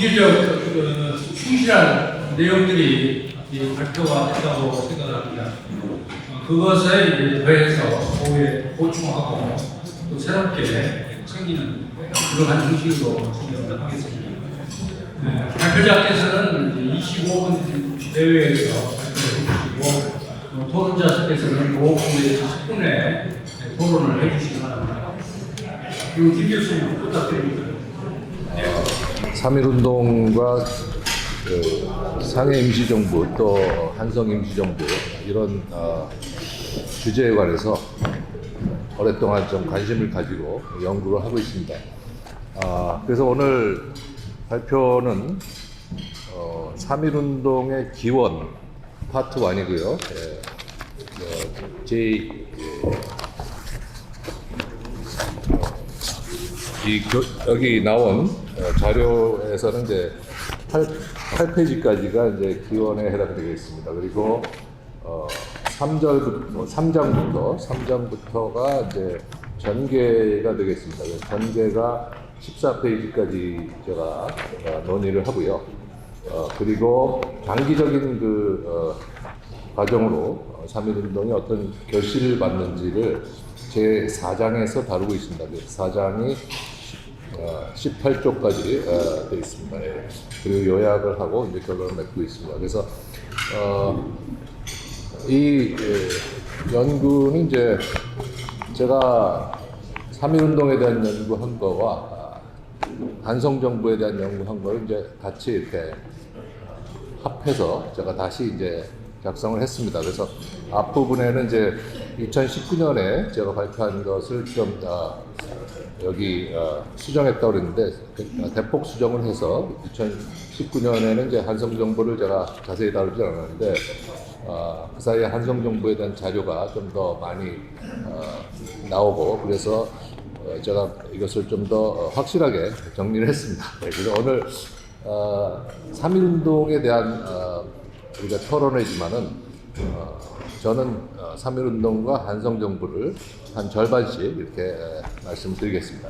비교적 충실한 내용들이 발표가 됐다고 생각합니다. 그것에 이제 더해서 오후에 보충하고 또 새롭게 챙기는 그러한 형식으로 진행을 하겠습니다. 발표자께서는 25분 내외에서 발표를 해주시고 토론자께서는 오후 10분에 토론을 해주시기 바랍니다. 그리고 김 교수님 부탁드립니다. 3.1운동과 상해 임시정부 또 한성 임시정부 이런 주제에 관해서 오랫동안 좀 관심을 가지고 연구를 하고 있습니다. 그래서 오늘 발표는 3.1운동의 기원 파트 1이고요. 여기 나온 자료에서는 이제 8페이지까지가 이제 기원에 해당되겠습니다. 그리고 3장부터가 이제 전개가 되겠습니다. 전개가 14페이지까지 제가 논의를 하고요. 그리고 장기적인 과정으로 3.1운동이 어떤 결실을 받는지를 제 4장에서 다루고 있습니다. 4장이 18조까지 되어 있습니다. 그리고 요약을 하고 이제 결론을 맺고 있습니다. 그래서 이 연구는 이제 제가 3.1운동에 대한 연구한 거와 한성정부에 대한 연구한 거를 이제 같이 이렇게 합해서 제가 다시 이제 작성을 했습니다. 그래서 앞부분에는 이제 2019년에 제가 발표한 것을 좀 여기 수정했다고 그랬는데 대폭 수정을 해서 2019년에는 이제 한성정부를 제가 자세히 다루지 않았는데 그 사이에 한성정부에 대한 자료가 좀 더 많이 나오고 그래서 제가 이것을 좀 더 확실하게 정리를 했습니다. 그래서 오늘 3.1운동에 대한 우리가 토론회지만은 저는 3.1운동과 한성정부를 한 절반씩 이렇게 말씀드리겠습니다.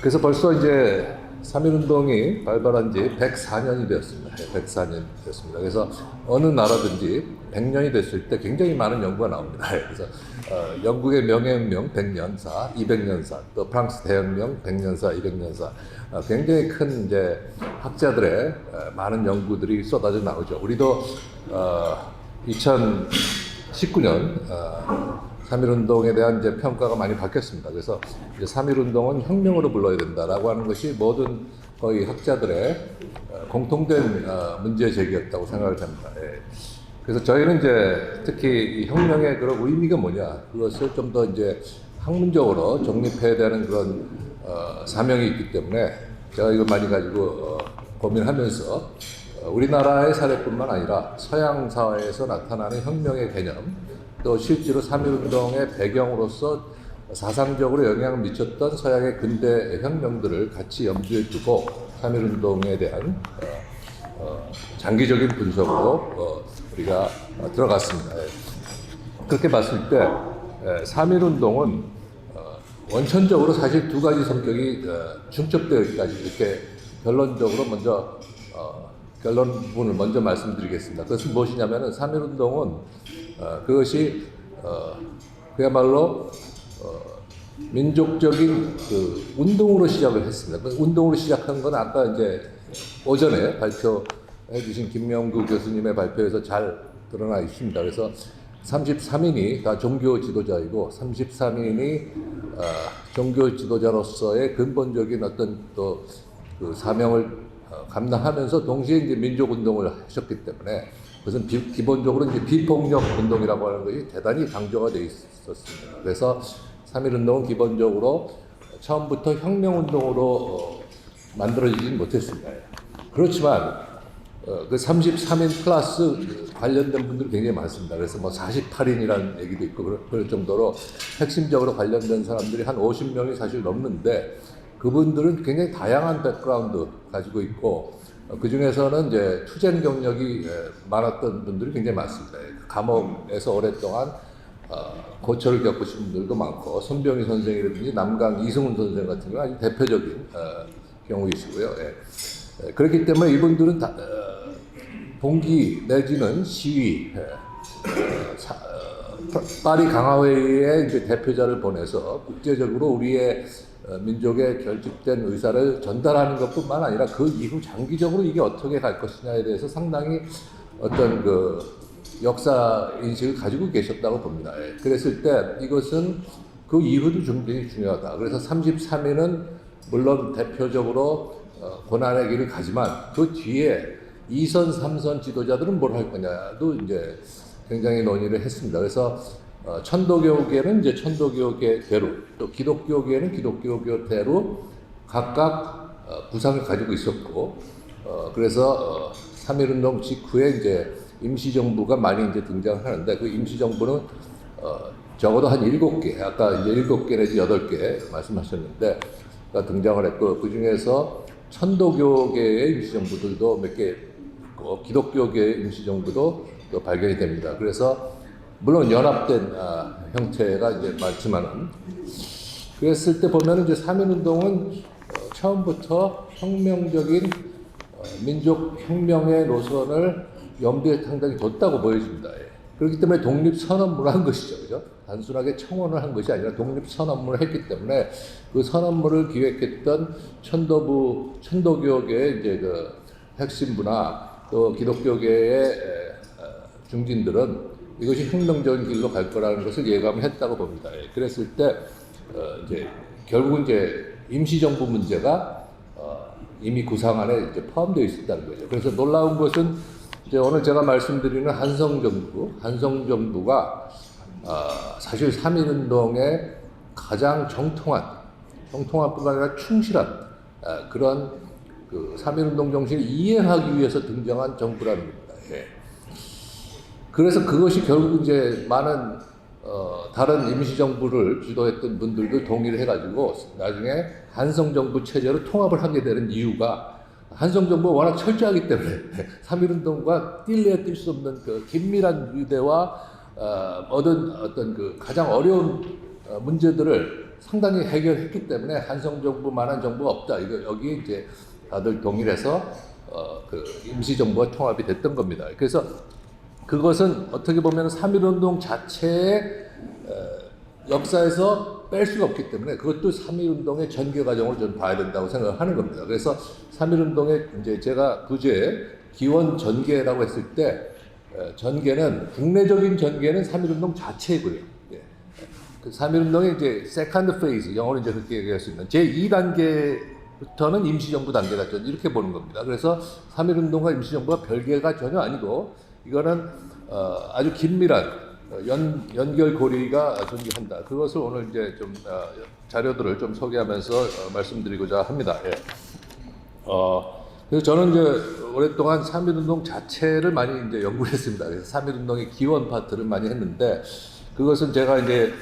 그래서 벌써 이제 3.1운동이 발발한 지 104년이 되었습니다. 104년이 되었습니다. 그래서 어느 나라든지 100년이 됐을 때 굉장히 많은 연구가 나옵니다. 그래서 영국의 명예혁명 100년사, 200년사, 또 프랑스 대혁명 100년사, 200년사, 굉장히 큰 이제 학자들의 많은 연구들이 쏟아져 나오죠. 우리도 2019년 3.1운동에 대한 이제 평가가 많이 바뀌었습니다. 그래서 이제 3.1운동은 혁명으로 불러야 된다라고 하는 것이 모든 거의 학자들의 공통된 문제 제기였다고 생각을 합니다. 그래서 저희는 이제 특히 이 혁명의 그런 의미가 뭐냐 그것을 좀 더 이제 학문적으로 정립해야 되는 그런 사명이 있기 때문에 제가 이걸 많이 가지고 고민하면서 우리나라의 사례뿐만 아니라 서양 사회에서 나타나는 혁명의 개념 또 실제로 3.1운동의 배경으로서 사상적으로 영향을 미쳤던 서양의 근대 혁명들을 같이 염두에 두고 3.1운동에 대한 장기적인 분석으로 우리가 들어갔습니다. 그렇게 봤을 때 3.1운동은 원천적으로 사실 두 가지 성격이 중첩되어 있다지 이렇게 결론적으로 먼저 결론문을 먼저 말씀드리겠습니다. 그것은 무엇이냐면은 3.1운동은 그것이 그야말로 민족적인 운동으로 시작을 했습니다. 운동으로 시작한 건 아까 이제 오전에 발표해 주신 김명구 교수님의 발표에서 잘 드러나 있습니다. 그래서 33인이 다 종교 지도자이고 33인이 종교 지도자로서의 근본적인 어떤 또 그 사명을 감당하면서 동시에 이제 민족 운동을 하셨기 때문에 그것은 기본적으로 이제 비폭력 운동이라고 하는 것이 대단히 강조가 되어 있었습니다. 그래서 3.1운동은 기본적으로 처음부터 혁명 운동으로 만들어지진 못했습니다. 그렇지만 그 33인 플러스 관련된 분들이 굉장히 많습니다. 그래서 뭐 48인이라는 얘기도 있고 그럴 정도로 핵심적으로 관련된 사람들이 한 50명이 사실 넘는데 그분들은 굉장히 다양한 백그라운드 가지고 있고 그 중에서는 이제 투쟁 경력이 많았던 분들이 굉장히 많습니다. 감옥에서 오랫동안 고초를 겪으신 분들도 많고 손병희 선생이라든지 남강 이승훈 선생 같은 경우 아주 대표적인 경우이시고요. 그렇기 때문에 이분들은 봉기 내지는 시위, 파리 강화회의에 이제 대표자를 보내서 국제적으로 우리의 민족의 결집된 의사를 전달하는 것뿐만 아니라 그 이후 장기적으로 이게 어떻게 갈 것이냐에 대해서 상당히 어떤 그 역사 인식을 가지고 계셨다고 봅니다. 그랬을 때 이것은 그 이후도 굉장히 중요하다. 그래서 33위는 물론 대표적으로 고난의 길을 가지만 그 뒤에 2선, 3선 지도자들은 뭘 할 거냐도 이제 굉장히 논의를 했습니다. 그래서 천도교계는 이제 천도교계대로, 또 기독교계는 기독교계대로 각각 구상을 가지고 있었고, 그래서 3.1운동 직후에 이제 임시정부가 많이 이제 등장하는데, 그 임시정부는 적어도 한 7개, 아까 이제 7개 내지 8개 말씀하셨는데, 가 등장을 했고, 그 중에서 천도교계의 임시정부들도 몇 개 있고, 기독교계의 임시정부도 또 발견이 됩니다. 그래서 물론 연합된 형태가 이제 많지만은, 그랬을 때 보면은 이제 3.1운동은 처음부터 혁명적인 민족 혁명의 노선을 염두에 상당히 뒀다고 보여집니다. 그렇기 때문에 독립선언문을 한 것이죠. 그죠? 단순하게 청원을 한 것이 아니라 독립선언문을 했기 때문에 그 선언문을 기획했던 천도교계의 이제 그 핵심부나 또 기독교계의 중진들은 이것이 혁명적인 길로 갈 거라는 것을 예감을 했다고 봅니다. 그랬을 때 이제 결국은 이제 임시정부 문제가 이미 구상 안에 이제 포함되어 있었다는 거죠. 그래서 놀라운 것은 이제 오늘 제가 말씀드리는 한성정부가 사실 3.1운동에 가장 정통한뿐만 아니라 충실한 그런 그 3.1운동 정신을 이해하기 위해서 등장한 정부라는 겁니다. 그래서 그것이 결국 이제 많은 다른 임시정부를 주도했던 분들도 동의를 해가지고 나중에 한성정부 체제로 통합을 하게 되는 이유가 한성정부가 워낙 철저하기 때문에 3.1운동과 뛸래야 뛸 수 없는 그 긴밀한 유대와 어떤 그 가장 어려운 문제들을 상당히 해결했기 때문에 한성정부만한 정부가 없다. 여기에 이제 다들 동의를 해서 그 임시정부가 통합이 됐던 겁니다. 그래서 그것은 어떻게 보면 3.1운동 자체의 역사에서 뺄 수가 없기 때문에 그것도 3.1운동의 전개 과정을 좀 봐야 된다고 생각하는 겁니다. 그래서 3.1운동의 이제 제가 부제 기원 전개라고 했을 때 전개는 국내적인 전개는 3.1운동 자체이고요. 그 3.1운동의 이제 세컨드 페이즈, 영어로 이제 그렇게 얘기할 수 있는 제2단계부터는 임시정부 단계다. 이렇게 보는 겁니다. 그래서 3.1운동과 임시정부가 별개가 전혀 아니고 이거는 아주 긴밀한 연결고리가 존재한다. 그것을 오늘 이제 좀 자료들을 좀 소개하면서 말씀드리고자 합니다. 그래서 저는 이제 오랫동안 3.1운동 자체를 많이 이제 연구를 했습니다. 그래서 3.1운동의 기원 파트를 많이 했는데 그것은 제가 이제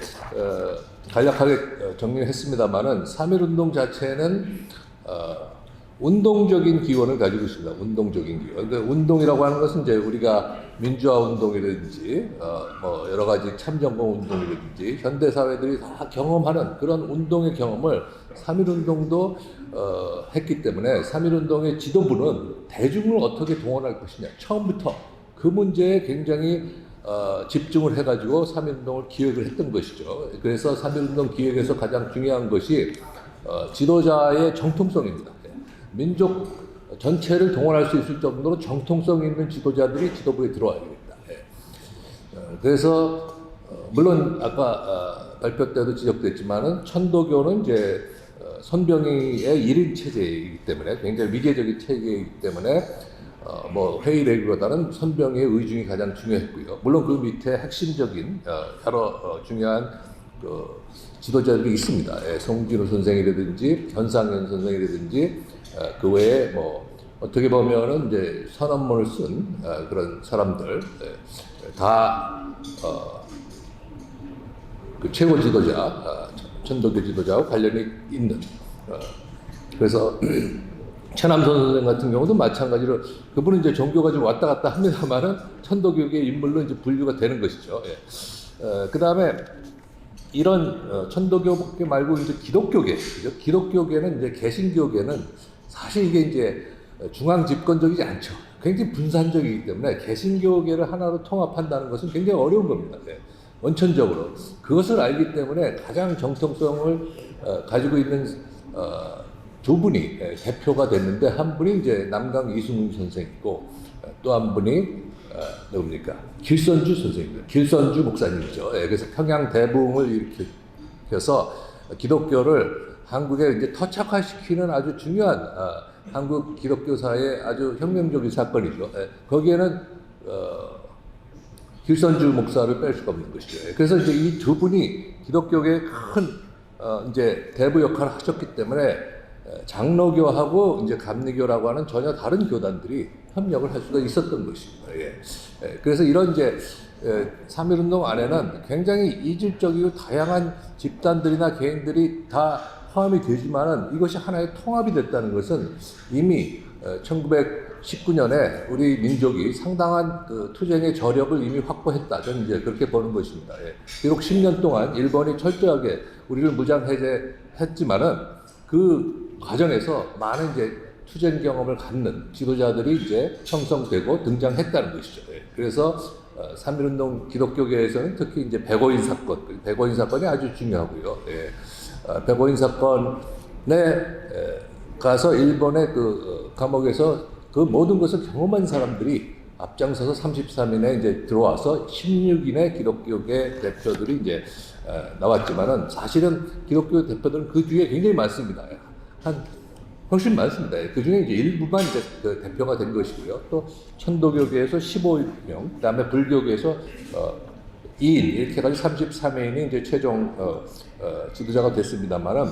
간략하게 정리했습니다만은 3.1운동 자체는 운동적인 기원을 가지고 있습니다. 운동적인 기원. 그러니까 운동이라고 하는 것은 이제 우리가 민주화 운동이라든지 뭐 여러 가지 참정권 운동이라든지 현대 사회들이 다 경험하는 그런 운동의 경험을 3.1운동도 했기 때문에 3.1운동의 지도부는 대중을 어떻게 동원할 것이냐 처음부터 그 문제에 굉장히 집중을 해가지고 3.1운동을 기획을 했던 것이죠. 그래서 3.1운동 기획에서 가장 중요한 것이 지도자의 정통성입니다. 민족 전체를 동원할 수 있을 정도로 정통성 있는 지도자들이 지도부에 들어와야 됩니다. 그래서 물론 아까 발표 때도 지적됐지만은 천도교는 이제 선병위의 1인 체제이기 때문에 굉장히 위계적인 체계이기 때문에 뭐 회의라기보다는 선병위의 의중이 가장 중요했고요. 물론 그 밑에 핵심적인 여러 중요한 그 지도자들이 있습니다. 송진우 선생이라든지 현상현 선생이라든지 그 외에 뭐 어떻게 보면은 이제 선언문을 쓴 그런 사람들 다 그 최고 지도자 천도교 지도자와 관련이 있는 그래서 최남선 선생 같은 경우도 마찬가지로 그분은 이제 종교가 좀 왔다 갔다 합니다만은 천도교계의 인물로 이제 분류가 되는 것이죠. 그 다음에 이런 천도교 말고 이제 기독교계, 기독교계는 이제 개신교계는 사실 이게 이제 중앙 집권적이지 않죠. 굉장히 분산적이기 때문에 개신교계를 하나로 통합한다는 것은 굉장히 어려운 겁니다. 네. 원천적으로 그것을 알기 때문에 가장 정통성을 가지고 있는 두 분이 대표가 됐는데, 한 분이 이제 남강 이순웅 선생이고 또 한 분이 누굽니까? 길선주 선생입니다. 길선주 목사님이죠. 그래서 평양 대부흥을 일으켜서 기독교를 한국에 이제 터착화시키는 아주 중요한 한국 기독교사의 아주 혁명적인 사건이죠. 거기에는 길선주 목사를 뺄 수가 없는 것이죠. 그래서 이제 이 두 분이 기독교계에 큰 이제 대부 역할을 하셨기 때문에 장로교하고 이제 감리교라고 하는 전혀 다른 교단들이 협력을 할 수가 있었던 것입니다. 그래서 이런 이제 3.1운동 안에는 굉장히 이질적이고 다양한 집단들이나 개인들이 다 포함이 되지만은 이것이 하나의 통합이 됐다는 것은 이미 1919년에 우리 민족이 상당한 그 투쟁의 저력을 이미 확보했다. 저는 이제 그렇게 보는 것입니다. 비록 10년 동안 일본이 철저하게 우리를 무장해제했지만은 그 과정에서 많은 이제 투쟁 경험을 갖는 지도자들이 이제 형성되고 등장했다는 것이죠. 그래서 3.1운동 기독교계에서는 특히 이제 백오인 사건이 아주 중요하고요. 백오인 사건에 가서 일본의 그 감옥에서 그 모든 것을 경험한 사람들이 앞장서서 33인에 이제 들어와서 16인의 기독교계 대표들이 이제 나왔지만은 사실은 기독교 대표들은 그 뒤에 굉장히 많습니다. 훨씬 많습니다. 그 중에 이제 일부만 이제 그 대표가 된 것이고요. 또 천도교계에서 15명, 그다음에 불교계에서 2인 이렇게 해가지고 33인이 이제 최종 지도자가 됐습니다만은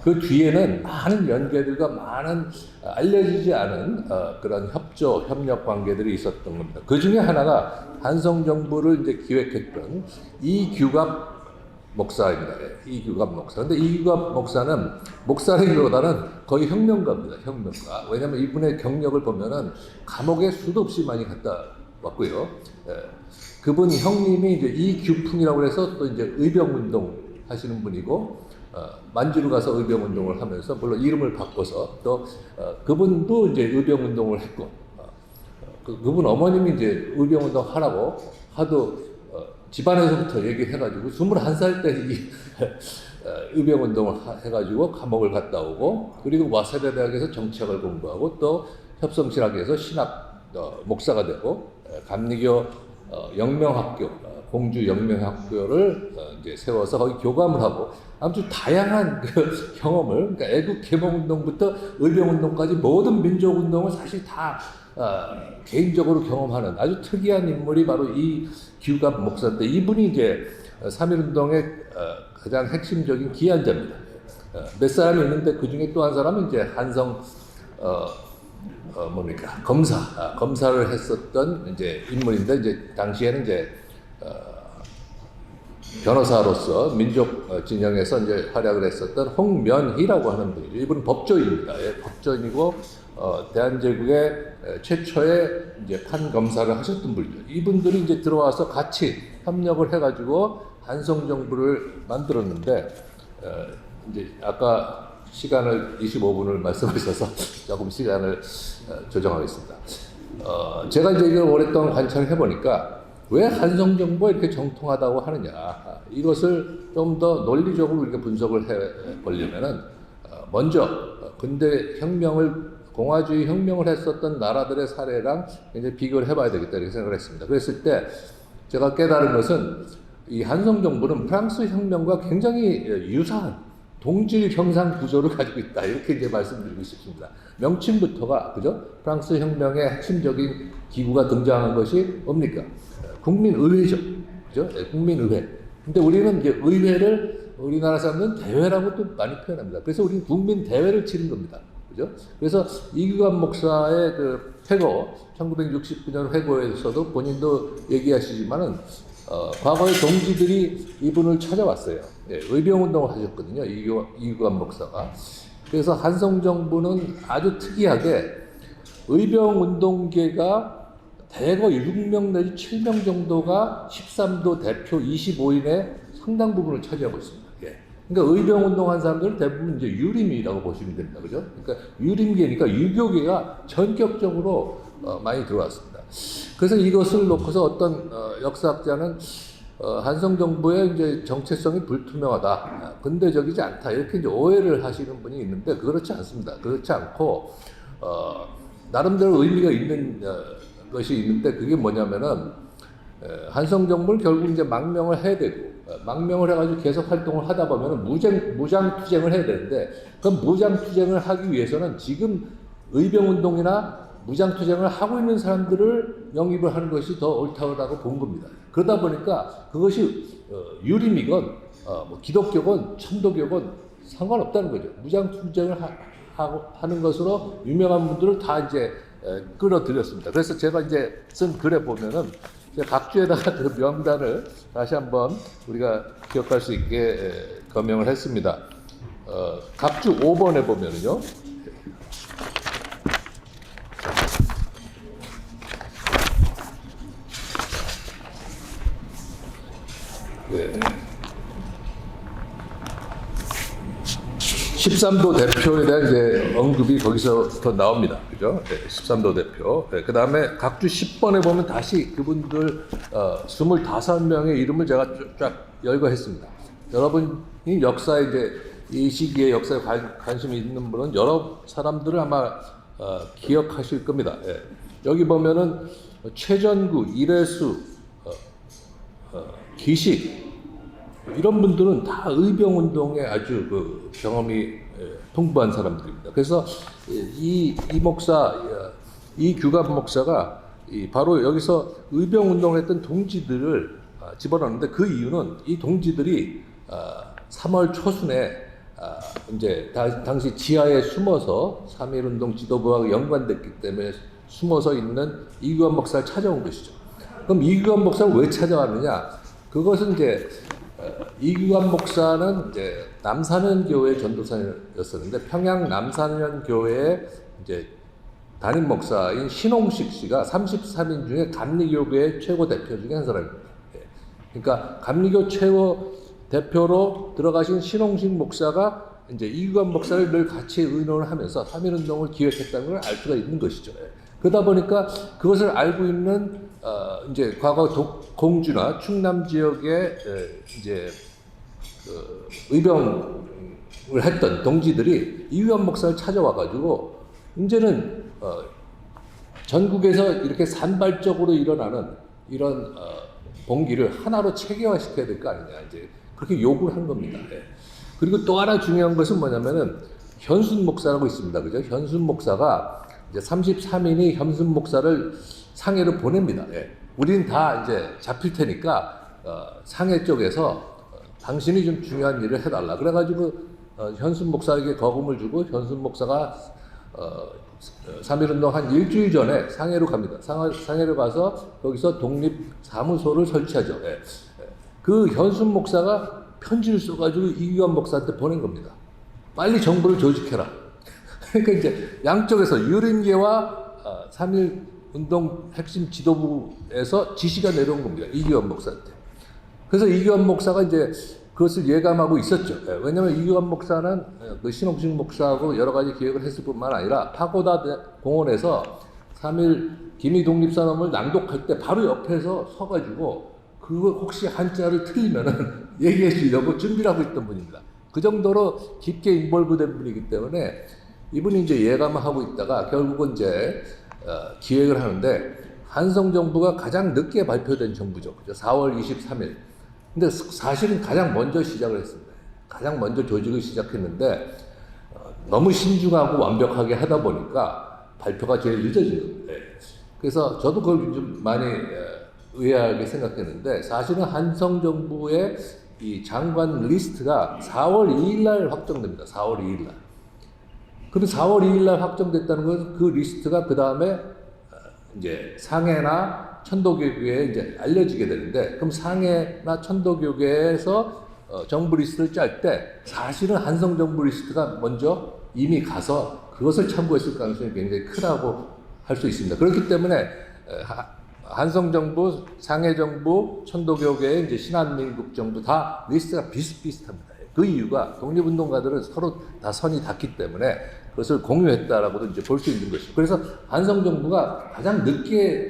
그 뒤에는 많은 연계들과 많은 알려지지 않은 그런 협력 관계들이 있었던 겁니다. 그 중에 하나가 한성 정부를 이제 기획했던 이규갑 목사입니다. 이규갑 목사. 근데 이규갑 목사는 목사라기보다는 거의 혁명가입니다. 혁명가. 왜냐하면 이분의 경력을 보면은 감옥에 수도 없이 많이 갔다 왔고요. 그분 형님이 이제 이규풍이라고 해서 또 이제 의병운동 하시는 분이고, 만주로 가서 의병운동을 하면서 물론 이름을 바꿔서 또 그분도 이제 의병운동을 했고, 그분 어머님이 이제 의병운동 하라고 하도 집안에서부터 얘기해가지고 21살 때 이 의병운동을 해가지고 감옥을 갔다 오고, 그리고 와세대 대학에서 정치학을 공부하고 또 협성신학에서 신학 목사가 되고, 감리교 영명학교, 공주 영명학교를 이제 세워서 거기 교감을 하고, 아무튼 다양한 그 경험을, 그러니까 애국 개몽운동부터 의병운동까지 모든 민족운동을 사실 다 개인적으로 경험하는 아주 특이한 인물이 바로 이 규갑 목사인데, 이분이 이제 3.1운동의 가장 핵심적인 기한자입니다. 몇 사람이 있는데 그 중에 또 한 사람은 이제 한성 검사를 했었던 이제 인물인데, 이제 당시에는 이제 변호사로서 민족 진영에서 이제 활약을 했었던 홍면희라고 하는 분이죠. 이분은 법조인입니다. 법조인이고 대한제국의 최초의 이제 판검사를 하셨던 분이죠. 이분들이 이제 들어와서 같이 협력을 해가지고 한성 정부를 만들었는데, 이제 아까 시간을 25분을 말씀하셔서 조금 시간을 조정하겠습니다. 제가 이제 이걸 오랫동안 관찰을 해보니까 왜 한성 정부가 이렇게 정통하다고 하느냐, 이것을 좀 더 논리적으로 우리가 분석을 해보려면은 먼저 근대 혁명을, 공화주의 혁명을 했었던 나라들의 사례랑 이제 비교를 해봐야 되겠다 이렇게 생각을 했습니다. 그랬을 때 제가 깨달은 것은 이 한성 정부는 프랑스 혁명과 굉장히 유사한 동질 형상 구조를 가지고 있다 이렇게 이제 말씀드리고 싶습니다. 명칭부터가 그죠? 프랑스 혁명의 핵심적인 기구가 등장한 것이 뭡니까? 국민의회죠, 그죠? 국민의회. 근데 우리는 이제 의회를 우리나라 사람들은 대회라고 또 많이 표현합니다. 그래서 우리는 국민 대회를 치른 겁니다. 그죠? 그래서 이규갑 목사의 그 회고, 1969년 회고에서도 본인도 얘기하시지만은, 과거의 동지들이 이분을 찾아왔어요. 의병운동을 하셨거든요. 이규갑 목사가. 그래서 한성 정부는 아주 특이하게 의병운동계가 대거 6명 내지 7명 정도가 13도 대표 25인의 상당 부분을 차지하고 있습니다. 그러니까 의병 운동한 사람들은 대부분 이제 유림이라고 보시면 됩니다. 그죠? 그러니까 유림계니까 유교계가 전격적으로 많이 들어왔습니다. 그래서 이것을 놓고서 어떤 역사학자는 한성 정부의 이제 정체성이 불투명하다, 근대적이지 않다, 이렇게 이제 오해를 하시는 분이 있는데 그렇지 않습니다. 그렇지 않고 나름대로 의미가 있는 것이 있는데 그게 뭐냐면은 한성 정부는 결국 이제 망명을 해야 되고 망명을 해가지고 계속 활동을 하다 보면은 무장 투쟁을 해야 되는데 그 무장 투쟁을 하기 위해서는 지금 의병 운동이나 무장 투쟁을 하고 있는 사람들을 영입을 하는 것이 더 옳다고 본 겁니다. 그러다 보니까 그것이 유림이건 뭐 기독교건 천도교건 상관없다는 거죠. 무장 투쟁을 하는 것으로 유명한 분들을 다 이제 끌어들였습니다. 그래서 제가 이제 쓴 글에 보면은 각주에다가 그 명단을 다시 한번 우리가 기억할 수 있게 거명을 했습니다. 각주 5번에 보면은요. 네. 13도 대표에 대한 이제 언급이 거기서부터 나옵니다. 그죠? 네, 13도 대표. 네, 그 다음에 각주 10번에 보면 다시 그분들 25명의 이름을 제가 쫙 열거했습니다. 여러분이 역사에 이제 이 시기에 역사에 관심이 있는 분은 여러 사람들을 아마 기억하실 겁니다. 네. 여기 보면은 최전구, 이래수, 기식, 이런 분들은 다 의병운동에 아주 그 경험이 풍부한 사람들입니다. 그래서 이 목사, 이 규갑 목사가 바로 여기서 의병운동을 했던 동지들을 집어넣는데 그 이유는 이 동지들이 3월 초순에 이제 당시 지하에 숨어서 3.1운동 지도부와 연관됐기 때문에 숨어서 있는 이규갑 목사를 찾아온 것이죠. 그럼 이규갑 목사를 왜 찾아왔느냐? 그것은 이제 이규갑 목사는 이제 남산현교회 전도사였었는데 평양 남산현교회의 이제 담임 목사인 신홍식 씨가 33인 중에 감리교회 최고 대표 중에 한 사람입니다. 그러니까 감리교 최고 대표로 들어가신 신홍식 목사가 이제 이규갑 목사를 늘 같이 의논을 하면서 3.1운동을 기획했다는 걸 알 수가 있는 것이죠. 그러다 보니까 그것을 알고 있는 이제 과거 공주나 충남 지역의 이제 의병을 했던 동지들이 이규갑 목사를 찾아와가지고 이제는 전국에서 이렇게 산발적으로 일어나는 이런 봉기를 하나로 체계화시켜야 될 거 아니냐, 이제 그렇게 요구를 한 겁니다. 그리고 또 하나 중요한 것은 뭐냐면은 현순 목사라고 있습니다. 그죠? 현순 목사가 이제 33인이 현순 목사를 상해로 보냅니다. 우리는 다 이제 잡힐 테니까 상해 쪽에서 당신이 좀 중요한 일을 해달라. 그래가지고 현순 목사에게 거금을 주고 현순 목사가 3.1운동 한 일주일 전에 상해로 갑니다. 상해로 가서 거기서 독립사무소를 설치하죠. 그 현순 목사가 편지를 써가지고 이규갑 목사한테 보낸 겁니다. 빨리 정부를 조직해라. 그러니까 이제 양쪽에서 유림계와 3.1운동 핵심 지도부에서 지시가 내려온 겁니다. 이규갑 목사한테. 그래서 이규갑 목사가 이제 그것을 예감하고 있었죠. 왜냐하면 이규갑 목사는 그 신홍식 목사하고 여러 가지 기획을 했을 뿐만 아니라 파고다 공원에서 3.1 기미 독립선언을 낭독할 때 바로 옆에서 서가지고 그거 혹시 한자를 틀리면은 얘기해 주려고 준비를 하고 있던 분입니다. 그 정도로 깊게 인볼브된 분이기 때문에 이분이 이제 예감을 하고 있다가 결국은 이제 기획을 하는데 한성 정부가 가장 늦게 발표된 정부죠. 그죠? 4월 23일. 근데 사실은 가장 먼저 시작을 했습니다. 가장 먼저 조직을 시작했는데 너무 신중하고 완벽하게 하다 보니까 발표가 제일 늦어진 겁니다. 그래서 저도 그걸 좀 많이 의아하게 생각했는데 사실은 한성 정부의 이 장관 리스트가 4월 2일 날 확정됩니다. 4월 2일 날. 그럼 4월 2일 날 확정됐다는 것은 그 리스트가 그 다음에 이제 상해나 천도교계에 이제 알려지게 되는데 그럼 상해나 천도교계에서 정부 리스트를 짤 때 사실은 한성 정부 리스트가 먼저 이미 가서 그것을 참고했을 가능성이 굉장히 크다고 할 수 있습니다. 그렇기 때문에 한성 정부, 상해 정부, 천도교계, 이제 신한민국 정부 다 리스트가 비슷비슷합니다. 그 이유가 독립운동가들은 서로 다 선이 닿기 때문에 그것을 공유했다라고도 이제 볼 수 있는 것이죠. 그래서 한성 정부가 가장 늦게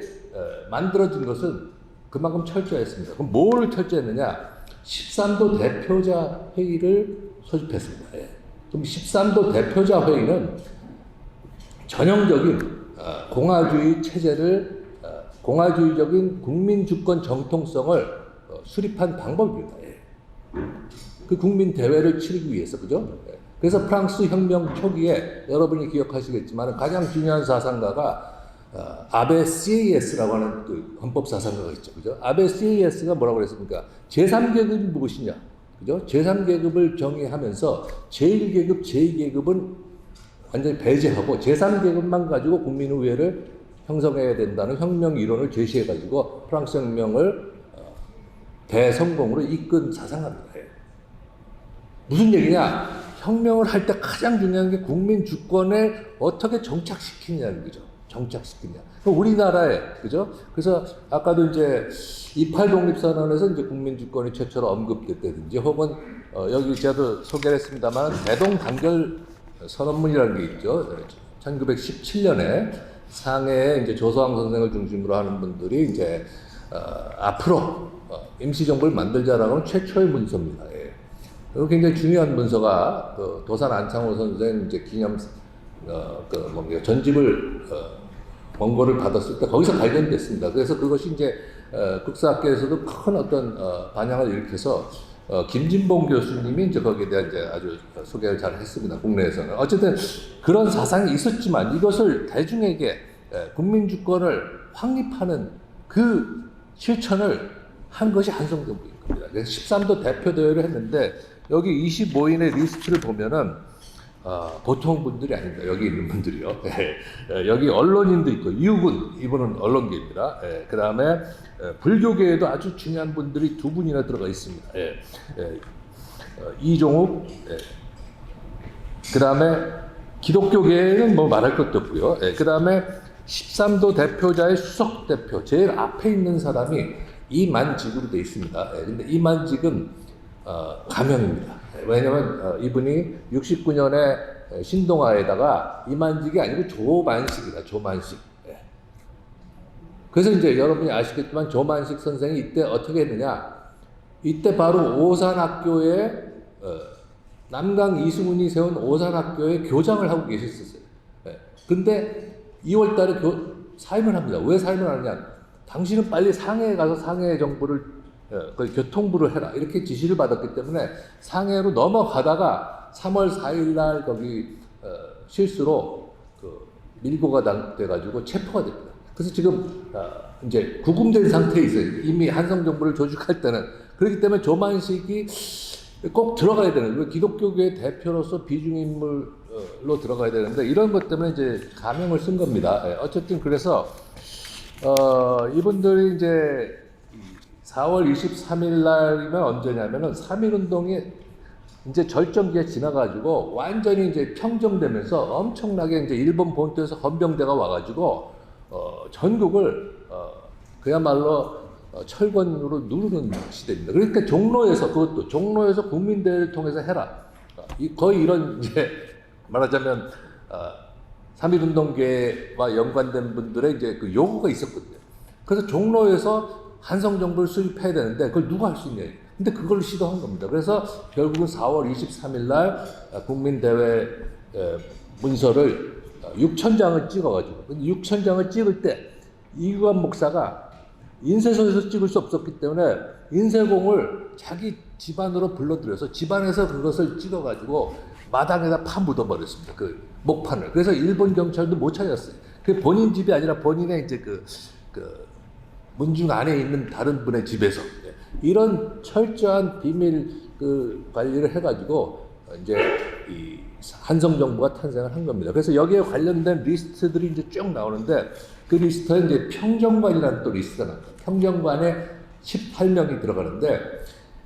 만들어진 것은 그만큼 철저했습니다. 그럼 뭘 철저했느냐? 13도 대표자 회의를 소집했습니다. 예. 그럼 13도 대표자 회의는 전형적인 공화주의 체제를 공화주의적인 국민 주권 정통성을 수립한 방법입니다. 예. 그 국민 대회를 치르기 위해서, 그죠? 예. 그래서 프랑스 혁명 초기에 여러분이 기억하시겠지만 가장 중요한 사상가가 아베 CAS라고 하는 그 헌법 사상가가 있죠, 그죠? 아베 CAS가 뭐라고 그랬습니까? 제3계급이 무엇이냐, 그죠? 제3계급을 정의하면서 제1계급, 제2계급은 완전히 배제하고 제3계급만 가지고 국민의회를 형성해야 된다는 혁명 이론을 제시해가지고 프랑스 혁명을 대성공으로 이끈 사상가입니다. 무슨 얘기냐? 혁명을 할 때 가장 중요한 게 국민 주권에 어떻게 정착시키냐는 거죠. 정착시키냐. 우리나라에, 그죠? 그래서 아까도 이제 28 독립선언에서 이제 국민 주권이 최초로 언급됐다든지 혹은 여기 제가 소개를 했습니다만 대동 단결 선언문이라는 게 있죠. 1917년에 상해에 이제 조서왕 선생을 중심으로 하는 분들이 이제 앞으로 임시정부를 만들자라고 하는 최초의 문서입니다. 예. 그리고 굉장히 중요한 문서가 그 도산 안창호 선생 이제 기념 전집을 원고를 받았을 때 거기서 발견됐습니다. 그래서 그것이 이제 국사학계에서도 큰 어떤 반향을 일으켜서 김진봉 교수님이 이제 거기에 대한 이제 아주 소개를 잘 했습니다. 국내에서는. 어쨌든 그런 사상이 있었지만 이것을 대중에게 국민 주권을 확립하는 그 실천을 한 것이 한성정부인 겁니다. 그래서 13도 대표 대회를 했는데 여기 25인의 리스트를 보면은 보통 분들이 아닙니다. 여기 있는 분들이요. 여기 언론인도 있고 이우군 이분은 언론계입니다. 그 다음에 불교계에도 아주 중요한 분들이 두 분이나 들어가 있습니다. 이종욱, 그 다음에 기독교계에는 뭐 말할 것도 없고요. 그 다음에 13도 대표자의 수석 대표 제일 앞에 있는 사람이 이만직으로 되어 있습니다. 근데 이만직은 가명입니다. 왜냐면 이분이 69년에 신동아에다가 이만직이 아니고 조만식이다. 조만식. 그래서 이제 여러분이 아시겠지만 조만식 선생이 이때 어떻게 했느냐? 이때 바로 오산학교에 남강 이승훈이 세운 오산학교에 교장을 하고 계셨었어요. 근데 2월달에 사임을 합니다. 왜 사임을 하느냐? 당신은 빨리 상해에 가서 상해 정부를 교통부를 해라 이렇게 지시를 받았기 때문에 상해로 넘어가다가 3월 4일날 거기 실수로 밀고 돼가지고 체포가 됩니다. 그래서 지금 이제 구금된 상태에 있어요. 이미 한성 정부를 조직할 때는. 그렇기 때문에 조만식이 꼭 들어가야 되는 거예요. 기독교계 대표로서 비중인물로 들어가야 되는데 이런 것 때문에 이제 가명을 쓴 겁니다. 어쨌든 그래서 이분들이 이제 4월 23일 날이면 언제냐면은 3.1운동이 이제 절정기에 지나가지고 완전히 이제 평정되면서 엄청나게 이제 일본 본토에서 헌병대가 와가지고 전국을 그야말로 철권으로 누르는 시대입니다. 그러니까 종로에서 국민대회를 통해서 해라. 거의 이런 이제 말하자면 3.1운동계와 연관된 분들의 이제 그 요구가 있었거든요. 그래서 종로에서 한성 정부를 수립해야 되는데 그걸 누가 할 수 있냐. 근데 그걸 시도한 겁니다. 그래서 결국은 4월 23일 날 국민대회 문서를 6,000장을 찍어가지고 6,000장을 찍을 때 이규환 목사가 인쇄소에서 찍을 수 없었기 때문에 인쇄공을 자기 집안으로 불러들여서 집안에서 그것을 찍어가지고 마당에다 파 묻어버렸습니다. 그 목판을. 그래서 일본 경찰도 못 찾았어요. 그 본인 집이 아니라 본인의 이제 문중 안에 있는 다른 분의 집에서 이런 철저한 비밀 관리를 해가지고 이제 이 한성 정부가 탄생을 한 겁니다. 그래서 여기에 관련된 리스트들이 이제 쭉 나오는데 그 리스트에 이제 평정관이라는 또 리스트가 나옵니다. 평정관에 18명이 들어가는데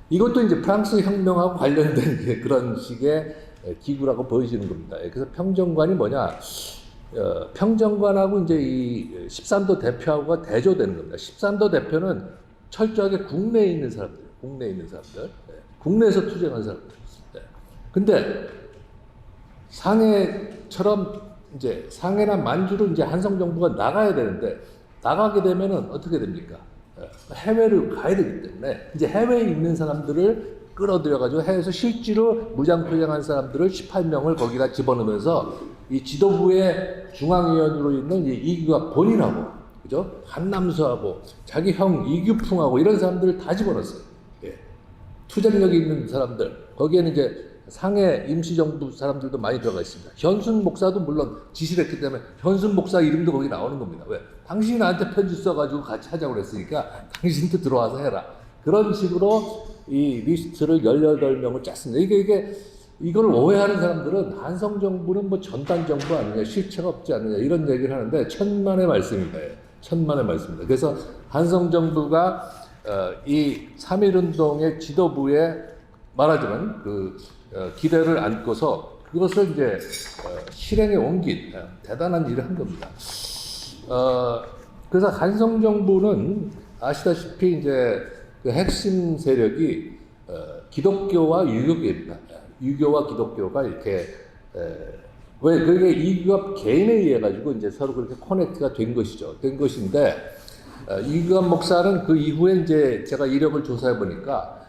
이것도 이제 프랑스 혁명하고 관련된 그런 식의 기구라고 보여지는 겁니다. 그래서 평정관이 뭐냐? 평정관하고 이제 이 13도 대표하고가 대조되는 겁니다. 13도 대표는 철저하게 국내에 있는 사람들, 국내에서 투쟁한 사람들. 근데 상해처럼 이제 상해나 만주로 이제 한성 정부가 나가야 되는데 나가게 되면은 어떻게 됩니까? 해외를 가야 되기 때문에 이제 해외에 있는 사람들을 끌어들여가지고 해외에서 실제로 무장투쟁한 사람들을 18명을 거기다 집어넣으면서 이 지도부의 중앙위원으로 있는 이규가 본인하고 그죠? 한남수하고 자기 형 이규풍하고 이런 사람들을 다 집어넣었어요. 예. 투쟁력이 있는 사람들 거기에는 이제 상해 임시정부 사람들도 많이 들어가 있습니다. 현순 목사도 물론 지시를 했기 때문에 현순 목사 이름도 거기 나오는 겁니다. 왜? 당신이 나한테 편지 써가지고 같이 하자고 그랬으니까 당신도 들어와서 해라. 그런 식으로 이 리스트를 18명을 짰습니다. 이걸 오해하는 사람들은 한성정부는 뭐 전단정부 아니냐, 실체가 없지 않느냐 이런 얘기를 하는데 천만의 말씀입니다. 천만의 말씀입니다. 그래서 한성정부가 이 3.1운동의 지도부에 말하자면 기대를 안고서 그것을 이제 실행에 옮긴 대단한 일을 한 겁니다. 그래서 한성정부는 아시다시피 이제 그 핵심 세력이 기독교와 유교계입니다. 유교와 기독교가 이렇게 왜 그게 이규갑 개인에 의해 가지고 이제 서로 그렇게 커넥트가 된 것이죠. 된 것인데 이규갑 목사는 그 이후에 이제 제가 이력을 조사해 보니까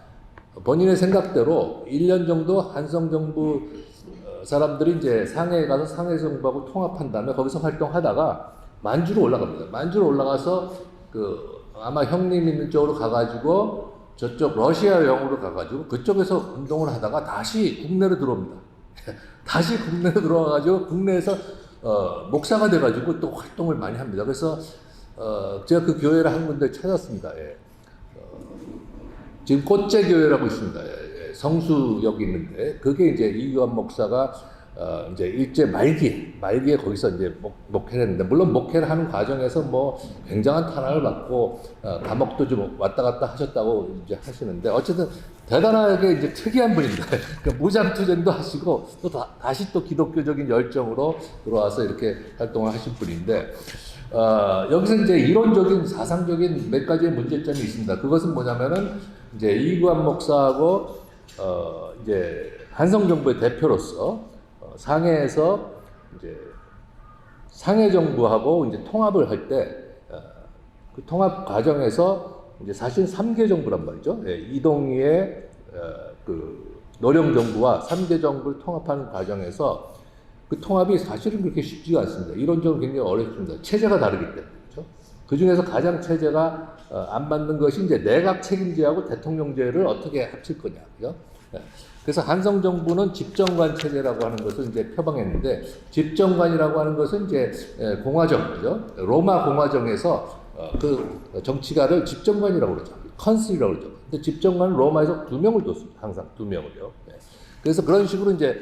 본인의 생각대로 1년 정도 한성정부 사람들이 이제 상해에 가서 상해정부하고 통합한 다음에 거기서 활동하다가 만주로 올라갑니다. 만주로 올라가서 아마 형님 있는 쪽으로 가가지고 저쪽 러시아 영으로 가가지고 그쪽에서 운동을 하다가 다시 국내로 들어옵니다. 다시 국내로 들어와가지고 국내에서 목사가 돼가지고 또 활동을 많이 합니다. 그래서 제가 그 교회를 한 군데 찾았습니다. 예. 지금 꽃제교회라고 있습니다. 성수역이 있는데 그게 이제 이규환 목사가 이제 일제 말기에 거기서 이제 목회를 했는데 물론 목회를 하는 과정에서 뭐 굉장한 탄압을 받고 감옥도 좀 왔다 갔다 하셨다고 이제 하시는데 어쨌든 대단하게 이제 특이한 분입니다. 그러니까 무장투쟁도 하시고 또 다시 또 기독교적인 열정으로 들어와서 이렇게 활동을 하신 분인데 여기서 이제 이론적인 사상적인 몇 가지의 문제점이 있습니다. 그것은 뭐냐면은 이제 이규환 목사하고 이제 한성정부의 대표로서 상해에서 이제 상해 정부하고 이제 통합을 할 때 그 통합 과정에서 이제 사실 3개 정부란 말이죠. 예, 이동희의 그 노령 정부와 3개 정부를 통합하는 과정에서 그 통합이 사실은 그렇게 쉽지가 않습니다. 이론적으로 굉장히 어렵습니다. 체제가 다르기 때문에. 그렇죠? 그 중에서 가장 체제가 안 맞는 것이 이제 내각 책임제하고 대통령제를 어떻게 합칠 거냐. 그죠? 그래서 한성정부는 집정관 체제라고 하는 것을 이제 표방했는데, 집정관이라고 하는 것은 이제 공화정, 그죠? 로마 공화정에서 그 정치가를 집정관이라고 그러죠. 컨슬이라고 그러죠. 근데 집정관은 로마에서 2명을 뒀습니다. 항상 2명을요. 그래서 그런 식으로 이제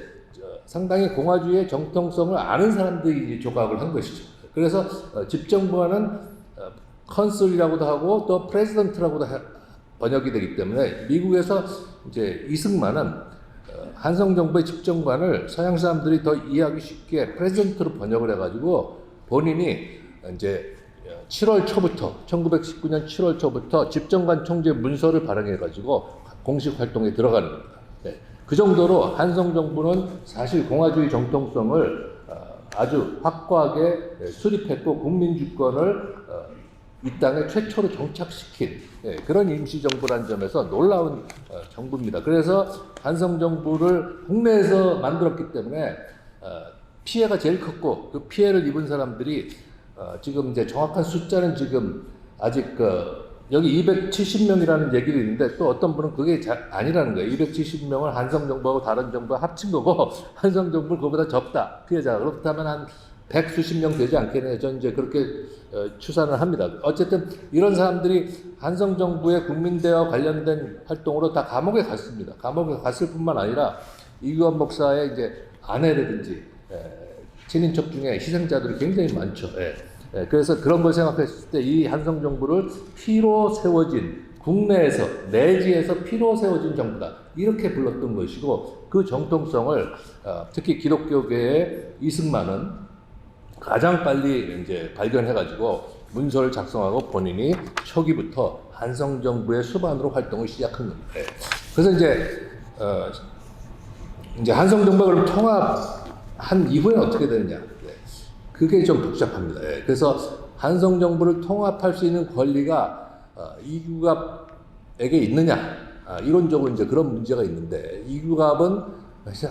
상당히 공화주의의 정통성을 아는 사람들이 조각을 한 것이죠. 그래서 집정관은 컨슬이라고도 하고 또 프레지던트라고도 번역이 되기 때문에 미국에서 이제 이승만은 한성정부의 집정관을 서양 사람들이 더 이해하기 쉽게 프레지던트로 번역을 해가지고 본인이 이제 7월 초부터 1919년 7월 초부터 집정관 총재 문서를 발행해가지고 공식 활동에 들어가는 겁니다. 네. 그 정도로 한성정부는 사실 공화주의 정통성을 아주 확고하게 수립했고 국민주권을 이 땅에 최초로 정착시킨 그런 임시정부라는 점에서 놀라운 정부입니다. 그래서 한성정부를 국내에서 만들었기 때문에 피해가 제일 컸고 그 피해를 입은 사람들이 지금 이제 정확한 숫자는 지금 아직 여기 270명이라는 얘기도 있는데 또 어떤 분은 그게 아니라는 거예요. 270명을 한성정부하고 다른 정부가 합친 거고 한성정부는 그보다 적다. 피해자가. 그렇다면 한 100수십 명 되지 않겠냐. 저는 이제 그렇게 추산을 합니다. 어쨌든 이런 사람들이 한성정부의 국민대와 관련된 활동으로 다 감옥에 갔습니다. 감옥에 갔을 뿐만 아니라 이규환 목사의 이제 아내라든지 친인척 중에 희생자들이 굉장히 많죠. 그래서 그런 걸 생각했을 때 이 한성정부를 피로 세워진 국내에서 내지에서 피로 세워진 정부다 이렇게 불렀던 것이고 그 정통성을 특히 기독교계의 이승만은 가장 빨리 이제 발견해가지고 문서를 작성하고 본인이 초기부터 한성정부의 수반으로 활동을 시작한 겁니다. 그래서 이제 이제 한성정부가 그럼 통합한 이후에 어떻게 되느냐? 그게 좀 복잡합니다. 그래서 한성정부를 통합할 수 있는 권리가 이규갑에게 있느냐? 이론적으로 이제 그런 문제가 있는데 이규갑은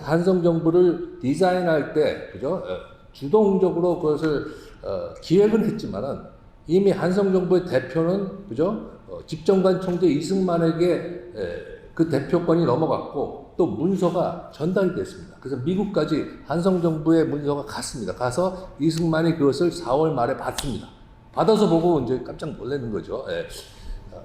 한성정부를 디자인할 때 그죠? 주동적으로 그것을 기획은 했지만은 이미 한성정부의 대표는 그죠? 집정관 총재 이승만에게 그 대표권이 넘어갔고 또 문서가 전달이 됐습니다. 그래서 미국까지 한성정부의 문서가 갔습니다. 가서 이승만이 그것을 4월 말에 받습니다. 받아서 보고 이제 깜짝 놀라는 거죠.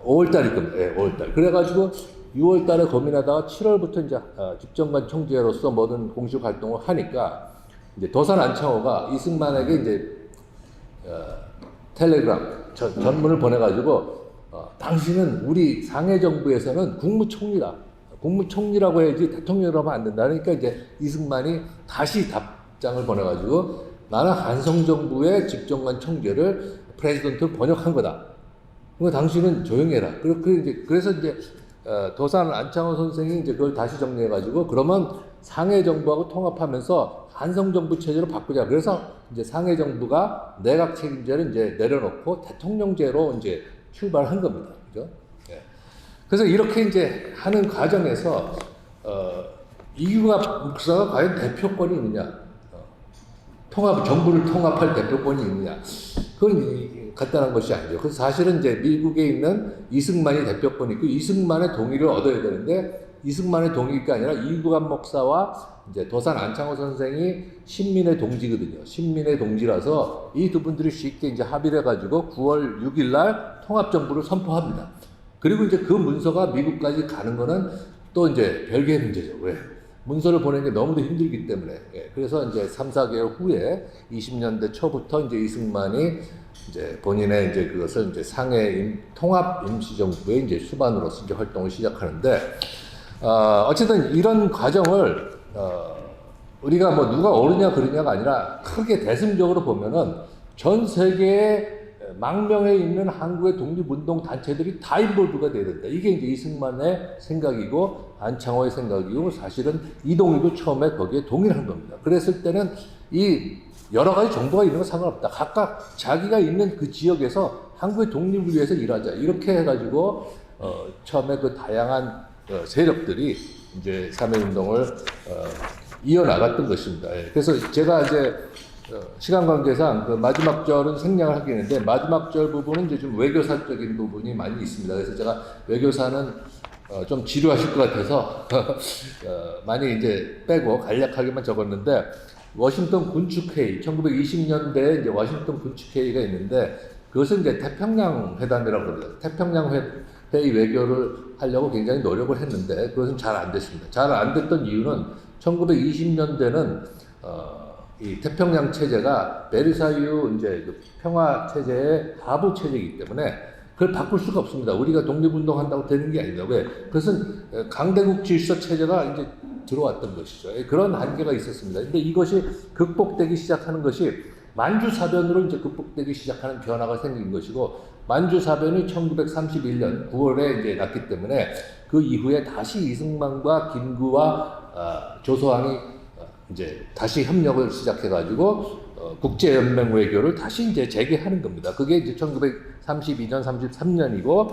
5월달일 겁니다. 5월달. 그래가지고 6월달에 고민하다가 7월부터 이제 집정관 총재로서 모든 공식 활동을 하니까 이제 도산 안창호가 이승만에게 이제 텔레그램 전문을 보내가지고 당신은 우리 상해 정부에서는 국무총리다. 국무총리라고 해야지 대통령이라고 하면 안 된다. 그러니까 이제 이승만이 다시 답장을 보내가지고 나는 한성정부의 집정관 총재를 프레지던트로 번역한 거다. 그러니까 당신은 조용히 해라. 그래서 이제 도산 안창호 선생이 이제 그걸 다시 정리해가지고 그러면 상해 정부하고 통합하면서 한성정부 체제로 바꾸자. 그래서 이제 상해 정부가 내각 책임제를 이제 내려놓고 대통령제로 이제 출발한 겁니다. 그죠? 그래서 이렇게 이제 하는 과정에서 이규갑 목사가 과연 대표권이 있느냐, 정부를 통합할 대표권이 있느냐, 그건 간단한 것이 아니죠. 그래서 사실은 이제 미국에 있는 이승만이 대표권이 있고 이승만의 동의를 얻어야 되는데 이승만의 동의가 아니라 이규갑 목사와 이제 도산 안창호 선생이 신민의 동지거든요. 신민의 동지라서 이 두 분들이 쉽게 이제 합의를 해가지고 9월 6일 날 통합정부를 선포합니다. 그리고 이제 그 문서가 미국까지 가는 거는 또 이제 별개의 문제죠. 왜? 문서를 보내는 게 너무도 힘들기 때문에. 그래서 이제 3, 4개월 후에 20년대 초부터 이제 이승만이 이제 본인의 이제 그것을 이제 상해 통합 임시정부의 이제 수반으로서 이제 활동을 시작하는데, 어쨌든 이런 과정을, 우리가 뭐 누가 옳으냐 그르냐가 아니라 크게 대승적으로 보면은 전 세계의 망명에 있는 한국의 독립운동 단체들이 다 인볼브가 돼야 된다. 이게 이제 이승만의 생각이고 안창호의 생각이고 사실은 이동희도 처음에 거기에 동의를 한 겁니다. 그랬을 때는 이 여러 가지 정보가 있는 건 상관없다. 각각 자기가 있는 그 지역에서 한국의 독립을 위해서 일하자. 이렇게 해가지고 처음에 그 다양한 세력들이 이제 3.1운동을 이어나갔던 것입니다. 그래서 제가 이제 시간 관계상 그 마지막 절은 생략을 하겠는데 마지막 절 부분은 이제 좀 외교사적인 부분이 많이 있습니다. 그래서 제가 외교사는 좀 지루하실 것 같아서 많이 이제 빼고 간략하게만 적었는데 워싱턴 군축회의 1920년대에 이제 워싱턴 군축회의가 있는데 그것은 이제 태평양 회담이라고 합니다. 태평양 회의 외교를 하려고 굉장히 노력을 했는데 그것은 잘 안 됐습니다. 잘 안 됐던 이유는 1920년대는 이 태평양 체제가 베르사유 이제 그 평화 체제의 하부 체제이기 때문에 그걸 바꿀 수가 없습니다. 우리가 독립운동 한다고 되는 게 아니다. 왜? 그것은 강대국 질서 체제가 이제 들어왔던 것이죠. 그런 한계가 있었습니다. 근데 이것이 극복되기 시작하는 것이 만주사변으로 이제 극복되기 시작하는 변화가 생긴 것이고 만주사변이 1931년 9월에 이제 났기 때문에 그 이후에 다시 이승만과 김구와 조소왕이 이제 다시 협력을 시작해가지고 국제연맹 외교를 다시 이제 재개하는 겁니다. 그게 이제 1932년, 33년이고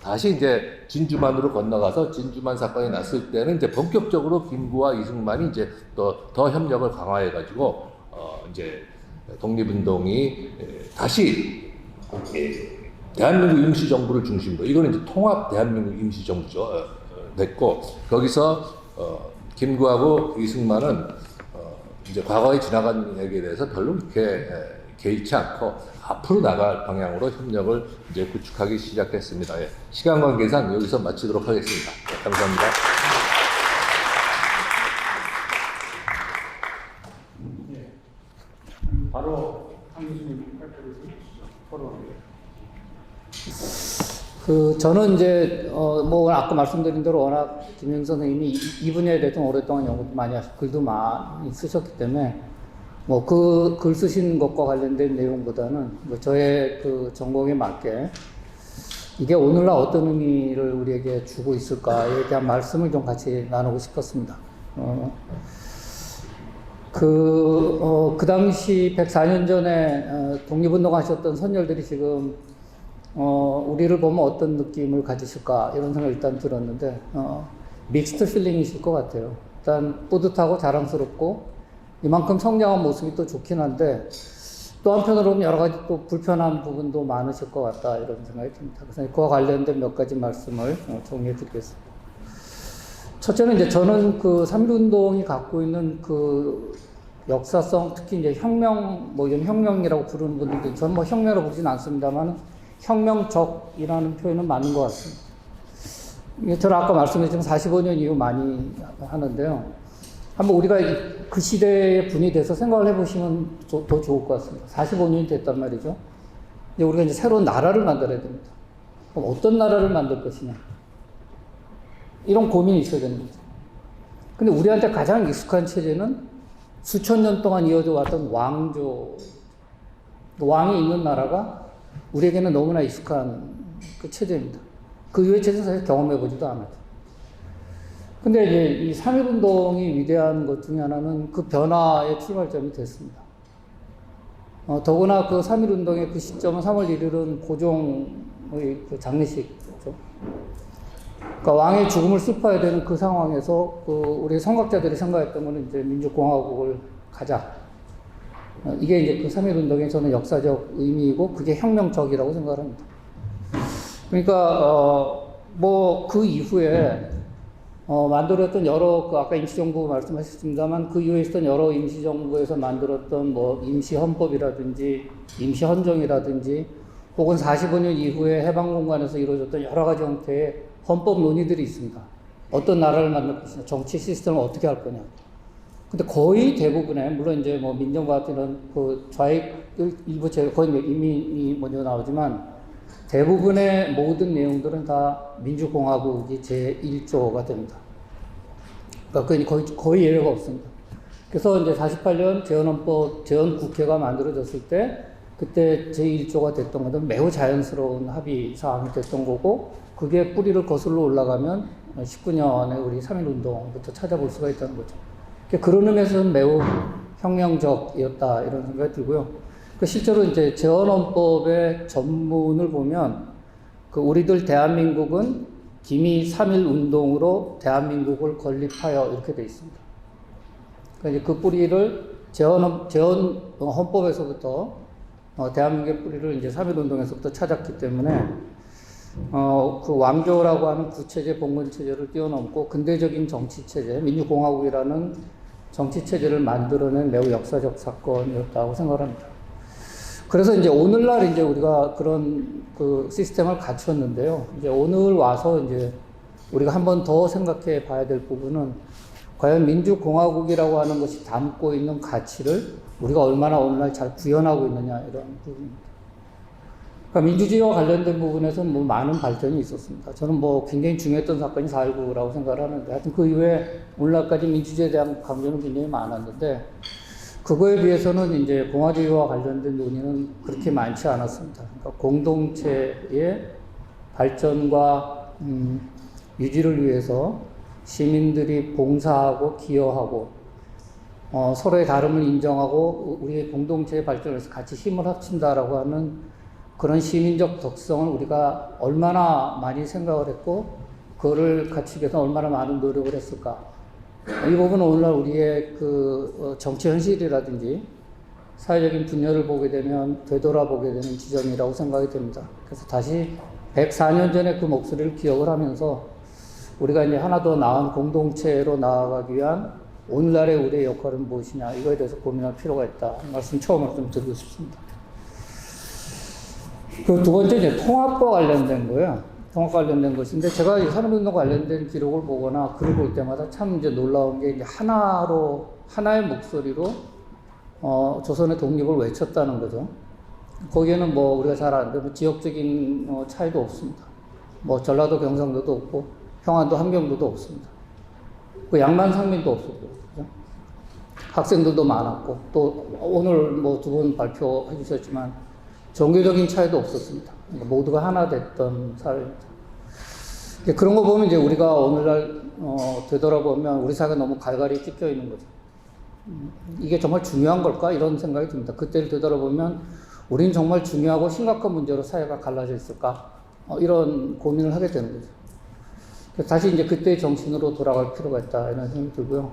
다시 이제 진주만으로 건너가서 진주만 사건이 났을 때는 이제 본격적으로 김구와 이승만이 이제 또 더 협력을 강화해가지고 이제 독립운동이 다시 대한민국 임시정부를 중심으로 이거는 이제 통합 대한민국 임시정부죠. 됐고 거기서 김구하고 이승만은 이제 과거에 지나간 얘기에 대해서 별로 그렇게 개의치 않고 앞으로 나갈 방향으로 협력을 이제 구축하기 시작했습니다. 시간 관계상 여기서 마치도록 하겠습니다. 감사합니다. 바로 한 교수님 발표를 해주시죠. 토론을. 저는 이제, 뭐, 아까 말씀드린 대로 워낙 김영 선생님이 이 분야에 대해서 오랫동안 연구도 많이 하시고, 글도 많이 쓰셨기 때문에, 뭐, 그 글 쓰신 것과 관련된 내용보다는, 뭐 저의 그 전공에 맞게, 이게 오늘날 어떤 의미를 우리에게 주고 있을까에 대한 말씀을 좀 같이 나누고 싶었습니다. 그 당시 104년 전에 독립운동 하셨던 선열들이 지금 우리를 보면 어떤 느낌을 가지실까 이런 생각을 일단 들었는데 믹스드 필링이실 것 같아요. 일단 뿌듯하고 자랑스럽고 이만큼 성장한 모습이 또 좋긴 한데 또 한편으로는 여러 가지 또 불편한 부분도 많으실 것 같다 이런 생각이 듭니다. 그래서 그와 관련된 몇 가지 말씀을 정리해 드리겠습니다. 첫째는 이제 저는 그 3.1운동이 갖고 있는 그 역사성, 특히 이제 혁명, 뭐 이런 혁명이라고 부르는 분들도 저는 뭐 혁명으로 보진 않습니다만 혁명적이라는 표현은 맞는 것 같습니다. 저는 아까 말씀드렸지만 45년 이후 많이 하는데요. 한번 우리가 그 시대의 분이 돼서 생각을 해보시면 더 좋을 것 같습니다. 45년이 됐단 말이죠. 이제 우리가 이제 새로운 나라를 만들어야 됩니다. 그럼 어떤 나라를 만들 것이냐. 이런 고민이 있어야 되는 거죠. 근데 우리한테 가장 익숙한 체제는 수천 년 동안 이어져 왔던 왕조, 왕이 있는 나라가 우리에게는 너무나 익숙한 그 체제입니다. 그 이후의 체제는 사실 경험해보지도 않았죠. 근데 이제 이 3.1운동이 위대한 것 중에 하나는 그 변화의 출발점이 됐습니다. 더구나 그 3.1운동의 그 시점은 3월 1일은 고종의 그 장례식이죠. 그러니까 왕의 죽음을 슬퍼해야 되는 그 상황에서 그 우리 선각자들이 생각했던 거는 이제 민주공화국을 가자. 이게 이제 그 3.1운동의 저는 역사적 의미이고 그게 혁명적이라고 생각을 합니다. 그러니까 뭐 그 이후에 만들었던 여러 그 아까 임시정부 말씀하셨습니다만 그 이후에 있었던 여러 임시정부에서 만들었던 뭐 임시헌법이라든지 임시헌정이라든지 혹은 45년 이후에 해방공간에서 이루어졌던 여러 가지 형태의 헌법 논의들이 있습니다. 어떤 나라를 만들 것이냐, 정치 시스템을 어떻게 할 거냐. 근데 거의 대부분의, 물론 이제 뭐 민정과 같은 그 좌익 일부 거의 이미 먼저 나오지만 대부분의 모든 내용들은 다 민주공화국이 제1조가 됩니다. 그러니까 거의 예외가 없습니다. 그래서 이제 48년 재헌국회가 만들어졌을 때 그때 제1조가 됐던 것은 매우 자연스러운 합의 사항이 됐던 거고 그게 뿌리를 거슬러 올라가면 19년에 우리 3.1운동부터 찾아볼 수가 있다는 거죠. 그런 의미에서는 매우 혁명적이었다 이런 생각이 들고요. 실제로 이제 재헌헌법의 전문을 보면 그 우리들 대한민국은 기미 3.1운동으로 대한민국을 건립하여 이렇게 되어 있습니다. 그러니까 그 뿌리를 재헌헌법에서부터 대한민국의 뿌리를 이제 3.1운동에서부터 찾았기 때문에 그 왕조라고 하는 구체제, 봉건체제를 뛰어넘고 근대적인 정치체제, 민주공화국이라는 정치체제를 만들어낸 매우 역사적 사건이었다고 생각합니다. 그래서 이제 오늘날 이제 우리가 그런 그 시스템을 갖췄는데요. 이제 오늘 와서 이제 우리가 한 번 더 생각해 봐야 될 부분은 과연 민주공화국이라고 하는 것이 담고 있는 가치를 우리가 얼마나 오늘날 잘 구현하고 있느냐 이런 부분입니다. 그러니까 민주주의와 관련된 부분에서는 뭐 많은 발전이 있었습니다. 저는 뭐 굉장히 중요했던 사건이 4.19라고 생각을 하는데 하여튼 그 이후에 오늘날까지 민주주의에 대한 강조는 굉장히 많았는데 그거에 비해서는 이제 공화주의와 관련된 논의는 그렇게 많지 않았습니다. 그러니까 공동체의 발전과 유지를 위해서 시민들이 봉사하고 기여하고 서로의 다름을 인정하고 우리의 공동체의 발전을 위해서 같이 힘을 합친다라고 하는 그런 시민적 덕성을 우리가 얼마나 많이 생각을 했고 그거를 갖추기 위해서 얼마나 많은 노력을 했을까. 이 부분은 오늘날 우리의 그 정치 현실이라든지 사회적인 분열을 보게 되면 되돌아보게 되는 지점이라고 생각이 됩니다. 그래서 다시 104년 전에 그 목소리를 기억을 하면서 우리가 이제 하나 더 나은 공동체로 나아가기 위한 오늘날의 우리의 역할은 무엇이냐 이거에 대해서 고민할 필요가 있다. 말씀 처음으로 좀 드리고 싶습니다. 그 두 번째 이제 통합과 관련된 거예요. 통합과 관련된 것인데 제가 이 산업운동 관련된 기록을 보거나 글을 볼 때마다 참 이제 놀라운 게 이제 하나의 목소리로 조선의 독립을 외쳤다는 거죠. 거기에는 뭐 우리가 잘 아는데 뭐 지역적인 차이도 없습니다. 뭐 전라도 경상도도 없고 평안도 함경도도 없습니다. 그 양만 상민도 없었고 그죠? 학생들도 많았고 또 오늘 뭐 두 번 발표해 주셨지만 종교적인 차이도 없었습니다. 그러니까 모두가 하나 됐던 사회입니다. 이제 그런 거 보면 이제 우리가 오늘날 되돌아보면 우리 사회가 너무 갈갈이 찢겨 있는 거죠. 이게 정말 중요한 걸까? 이런 생각이 듭니다. 그때를 되돌아보면 우리는 정말 중요하고 심각한 문제로 사회가 갈라져 있을까? 이런 고민을 하게 되는 거죠. 그래서 다시 이제 그때의 정신으로 돌아갈 필요가 있다, 이런 생각이 들고요.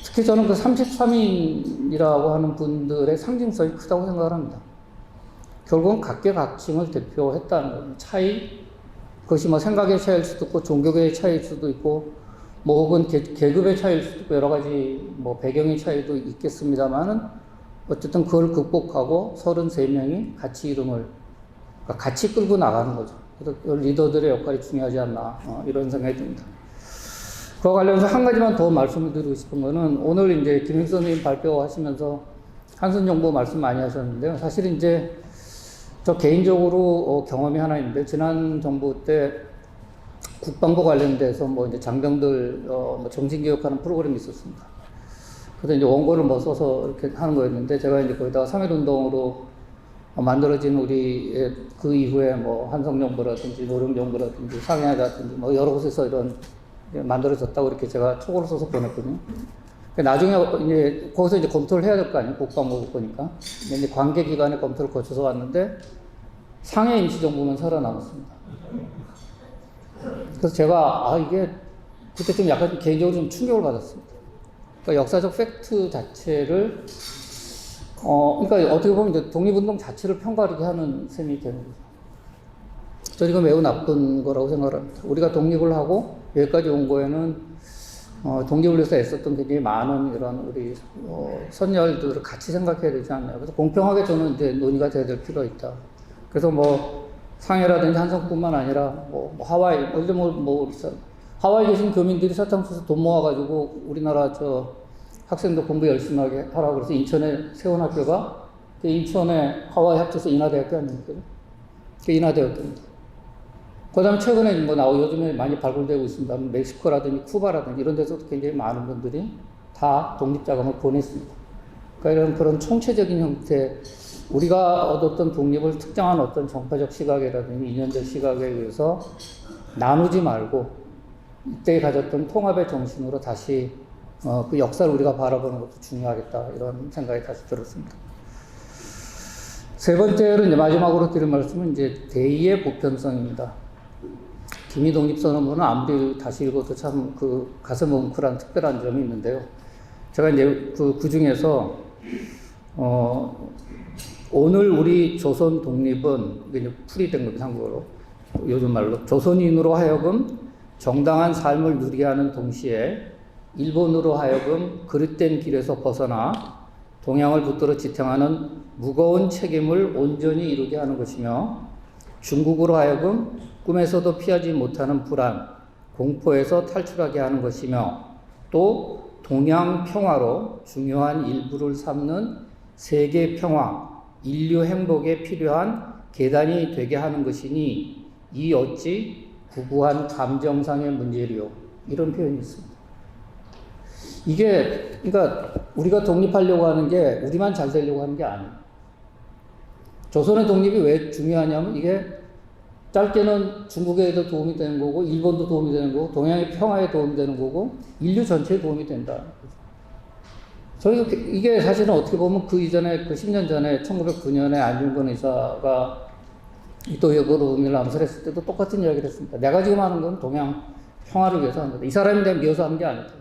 특히 저는 그 33인이라고 하는 분들의 상징성이 크다고 생각을 합니다. 결국은 각계각층을 대표했다는 거예요. 차이, 그것이 뭐 생각의 차이일 수도 있고, 종교의 차이일 수도 있고, 뭐 혹은 계급의 차이일 수도 있고, 여러 가지 뭐 배경의 차이도 있겠습니다만은, 어쨌든 그걸 극복하고 33명이 같이 이름을, 그러니까 같이 끌고 나가는 거죠. 그래서 리더들의 역할이 중요하지 않나, 이런 생각이 듭니다. 그와 관련해서 한 가지만 더 말씀을 드리고 싶은 거는, 오늘 이제 김영선 선생님 발표하시면서 한순정보 말씀 많이 하셨는데요. 사실은 이제 저 개인적으로 경험이 하나 있는데, 지난 정부 때 국방부 관련돼서 뭐 이제 장병들 뭐 정신교육하는 프로그램이 있었습니다. 그래서 이제 원고를 뭐 써서 이렇게 하는 거였는데, 제가 이제 거기다가 3.1운동으로 만들어진 우리 그 이후에 뭐 한성정부라든지 노령정부라든지 상해라든지 뭐 여러 곳에서 이런 만들어졌다고 이렇게 제가 초고를 써서 보냈거든요. 나중에 이제 거기서 이제 검토를 해야 될 거 아니에요. 국방부 거니까. 이제 관계기관의 검토를 거쳐서 왔는데 상해 임시정부만 살아남았습니다. 그래서 제가 이게 그때 좀 약간 개인적으로 좀 충격을 받았습니다. 그러니까 역사적 팩트 자체를 그러니까 어떻게 보면 이제 독립운동 자체를 평가하게 하는 셈이 되는 거죠. 저는 이거 매우 나쁜 거라고 생각을 합니다. 우리가 독립을 하고 여기까지 온 거에는 독립을 위해서 애썼던 굉장히 많은 이런 우리 선열들을 같이 생각해야 되지 않나요? 그래서 공평하게 저는 이제 논의가 돼야 될 필요가 있다. 그래서 뭐 상해라든지 한성뿐만 아니라 뭐 하와이, 하와이 계신 교민들이 사탕수수 돈 모아가지고 우리나라 학생들 공부 열심히 하게 하라고 그래서 인천에 세운 학교가 인천에 하와이 합쳐서 인하대학교 아닙니까? 그 인하대학교입니다. 그 다음에 최근에 뭐 요즘에 많이 발굴되고 있습니다. 멕시코라든지 쿠바라든지 이런 데서도 굉장히 많은 분들이 다 독립자금을 보냈습니다. 그러니까 그런 총체적인 형태, 우리가 얻었던 독립을 특정한 어떤 정파적 시각이라든지 이념적 시각에 의해서 나누지 말고 이때 가졌던 통합의 정신으로 다시 그 역사를 우리가 바라보는 것도 중요하겠다, 이런 생각이 다시 들었습니다. 세 번째로 이제 마지막으로 드릴 말씀은 이제 대의의 보편성입니다. 김희 독립선언문은 아무리 다시 읽어도 참 그 가슴 뭉클한 특별한 점이 있는데요. 제가 이제 그 중에서 오늘 우리 조선 독립은 이게 풀이된 겁니다, 한국어로. 요즘 말로 조선인으로 하여금 정당한 삶을 누리게 하는 동시에 일본으로 하여금 그릇된 길에서 벗어나 동양을 붙들어 지탱하는 무거운 책임을 온전히 이루게 하는 것이며, 중국으로 하여금 꿈에서도 피하지 못하는 불안, 공포에서 탈출하게 하는 것이며, 또 동양 평화로 중요한 일부를 삼는 세계 평화, 인류 행복에 필요한 계단이 되게 하는 것이니 이 어찌 구구한 감정상의 문제리요, 이런 표현이 있습니다. 이게 그러니까 우리가 독립하려고 하는 게 우리만 잘 되려고 하는 게 아니에요. 조선의 독립이 왜 중요하냐면 이게 짧게는 중국에도 도움이 되는 거고, 일본도 도움이 되는 거고, 동양의 평화에 도움이 되는 거고, 인류 전체에 도움이 된다. 이게 사실은 어떻게 보면 그 이전에, 그 10년 전에 1909년에 안중근 의사가 이토역으로 의미를 암살했을 때도 똑같은 이야기를 했습니다. 내가 지금 하는 건 동양 평화를 위해서 하는 거다. 이 사람에 대한 미워서 하는 게 아니다.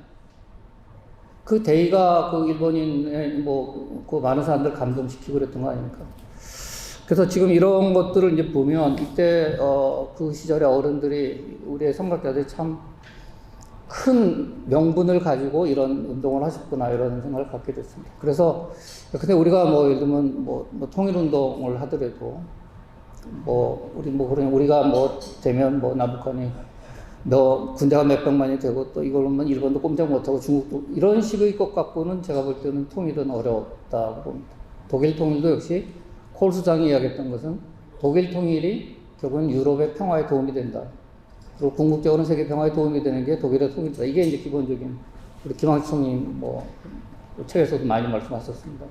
그 대의가 그 일본인의 그 많은 사람들 감동시키고 그랬던 거 아닙니까? 그래서 지금 이런 것들을 이제 보면 이때 그 시절의 어른들이, 우리의 성각자들이 참 큰 명분을 가지고 이런 운동을 하셨구나, 이런 생각을 갖게 됐습니다. 그래서 근데 우리가 예를 들면 통일운동을 하더라도 우리가 되면 남북한이 군대가 몇백만이 되고 또 이걸로만 일본도 꼼짝 못하고 중국도 이런 식의 것 갖고는 제가 볼 때는 통일은 어렵다고 봅니다. 독일 통일도 역시 콜 수장이 이야기했던 것은 독일 통일이 결국은 유럽의 평화에 도움이 된다. 그리고 궁극적으로는 세계 평화에 도움이 되는 게 독일의 통일이다. 이게 이제 기본적인 우리 김학식 총님 책에서도 많이 말씀하셨습니다.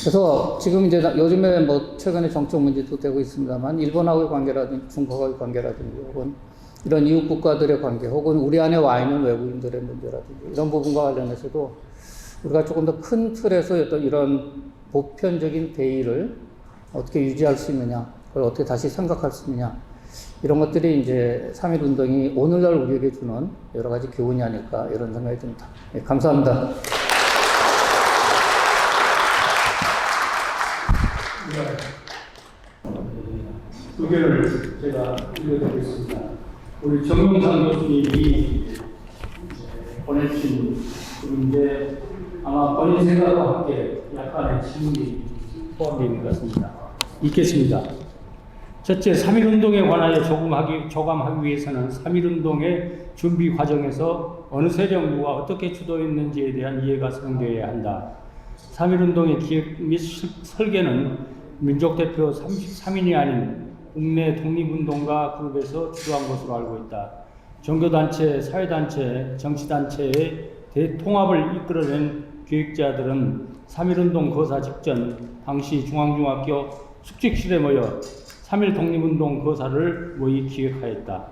그래서 지금 이제 요즘에 최근에 정책 문제도 되고 있습니다만 일본하고의 관계라든지 중국하고의 관계라든지 혹은 이런 이웃 국가들의 관계 혹은 우리 안에 와 있는 외국인들의 문제라든지 이런 부분과 관련해서도 우리가 조금 더 큰 틀에서 어떤 이런 보편적인 대의를 어떻게 유지할 수 있느냐, 그걸 어떻게 다시 생각할 수 있느냐, 이런 것들이 이제 3.1 운동이 오늘날 우리에게 주는 여러 가지 교훈이 아닐까 이런 생각이 듭니다. 네, 감사합니다. 의견을 제가 읽어드리겠습니다. 우리 정용상 교수님이 보내주신 글인데 아마 본인 생각과 함께 약간의 질문이 포함되어 있는 것 같습니다. 읽겠습니다. 첫째, 3.1운동에 관하여 조감하기 위해서는 3.1운동의 준비 과정에서 어느 세력부가 어떻게 주도했는지에 대한 이해가 성되어야 한다. 3.1운동의 기획 및 설계는 민족대표 33인이 아닌 국내 독립운동가 그룹에서 주도한 것으로 알고 있다. 종교단체, 사회단체, 정치단체의 대통합을 이끌어낸 기획자들은 3.1운동 거사 직전 당시 중앙중학교 숙직실에 모여 3.1 독립운동 거사를 모의 기획하였다.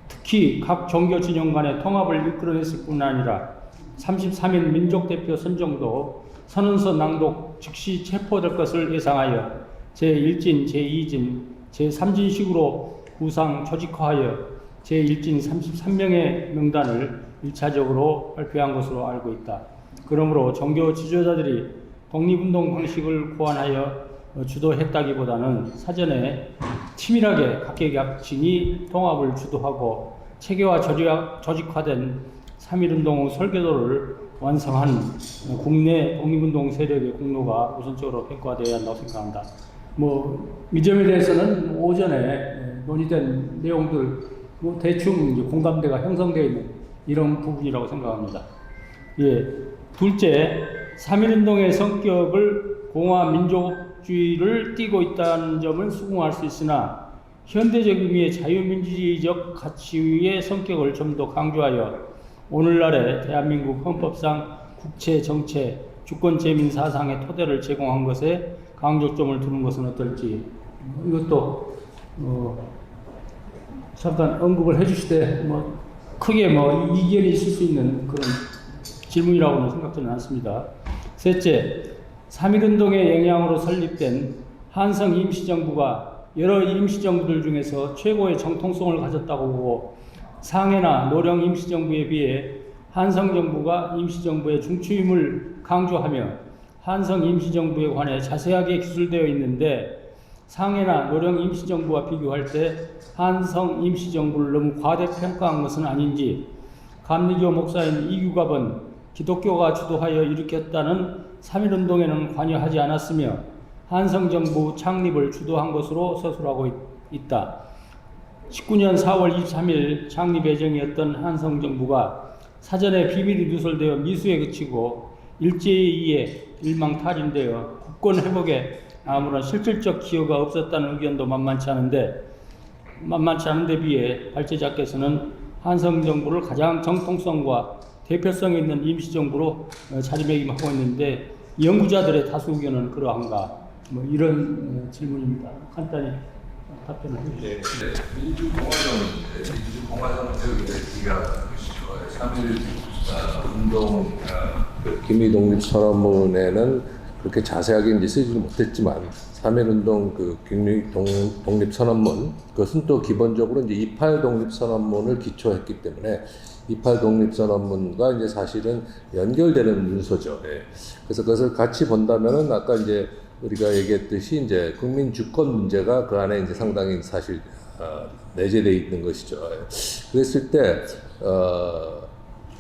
특히 각 종교 진영 간의 통합을 이끌어냈을 뿐 아니라 33인 민족대표 선정도 선언서 낭독 즉시 체포될 것을 예상하여 제1진, 제2진, 제3진식으로 구상 조직화하여 제1진 33명의 명단을 1차적으로 발표한 것으로 알고 있다. 그러므로 종교 지도자들이 독립운동 방식을 고안하여 주도했다기보다는 사전에 치밀하게 각계각층이 통합을 주도하고 체계화 조직화된 3.1운동 설계도를 완성한 국내 독립운동 세력의 공로가 우선적으로 평가되어야 한다고 생각합니다. 이 점에 대해서는 오전에 논의된 내용들 대충 이제 공감대가 형성되어 있는 이런 부분이라고 생각합니다. 예. 둘째, 3.1운동의 성격을 공화 민족주의를 띠고 있다는 점을 수긍할 수 있으나 현대적 의미의 자유민주주의적 가치의 성격을 좀 더 강조하여 오늘날의 대한민국 헌법상 국채, 정체, 주권 재민 사상의 토대를 제공한 것에 강조점을 두는 것은 어떨지, 이것도 잠깐 언급을 해주시되 크게 이견이 있을 수 있는 그런 질문이라고는 생각되는 않습니다. 셋째, 3.1운동의 영향으로 설립된 한성 임시정부가 여러 임시정부들 중에서 최고의 정통성을 가졌다고 보고 상해나 노령 임시정부에 비해 한성정부가 임시정부의 중추임을 강조하며 한성 임시정부에 관해 자세하게 기술되어 있는데 상해나 노령 임시정부와 비교할 때 한성 임시정부를 너무 과대평가한 것은 아닌지, 감리교 목사인 이규갑은 기독교가 주도하여 일으켰다는 3.1운동에는 관여하지 않았으며 한성정부 창립을 주도한 것으로 서술하고 있다. 19년 4월 23일 창립 예정이었던 한성정부가 사전에 비밀이 누설되어 미수에 그치고 일제에 의해 일망탈인되어 국권 회복에 아무런 실질적 기여가 없었다는 의견도 만만치 않은데 비해 발제자께서는 한성정부를 가장 정통성과 대표성 있는 임시정부로 자리매김하고 있는데 연구자들의 다수 의견은 그러한가? 이런 질문입니다. 간단히 답변을 해주시죠. 민주공화정은 우리가 3.1 운동 기밀독립선언문에는 그렇게 자세하게 이제 쓰지는 못했지만 3.1운동 독립선언문, 그것은 또 기본적으로 이제 28 독립선언문을 기초했기 때문에 28 독립선언문과 이제 사실은 연결되는 문서죠. 예. 그래서 그것을 같이 본다면은 아까 이제 우리가 얘기했듯이 이제 국민 주권 문제가 그 안에 이제 상당히 사실 내재되어 있는 것이죠. 예. 그랬을 때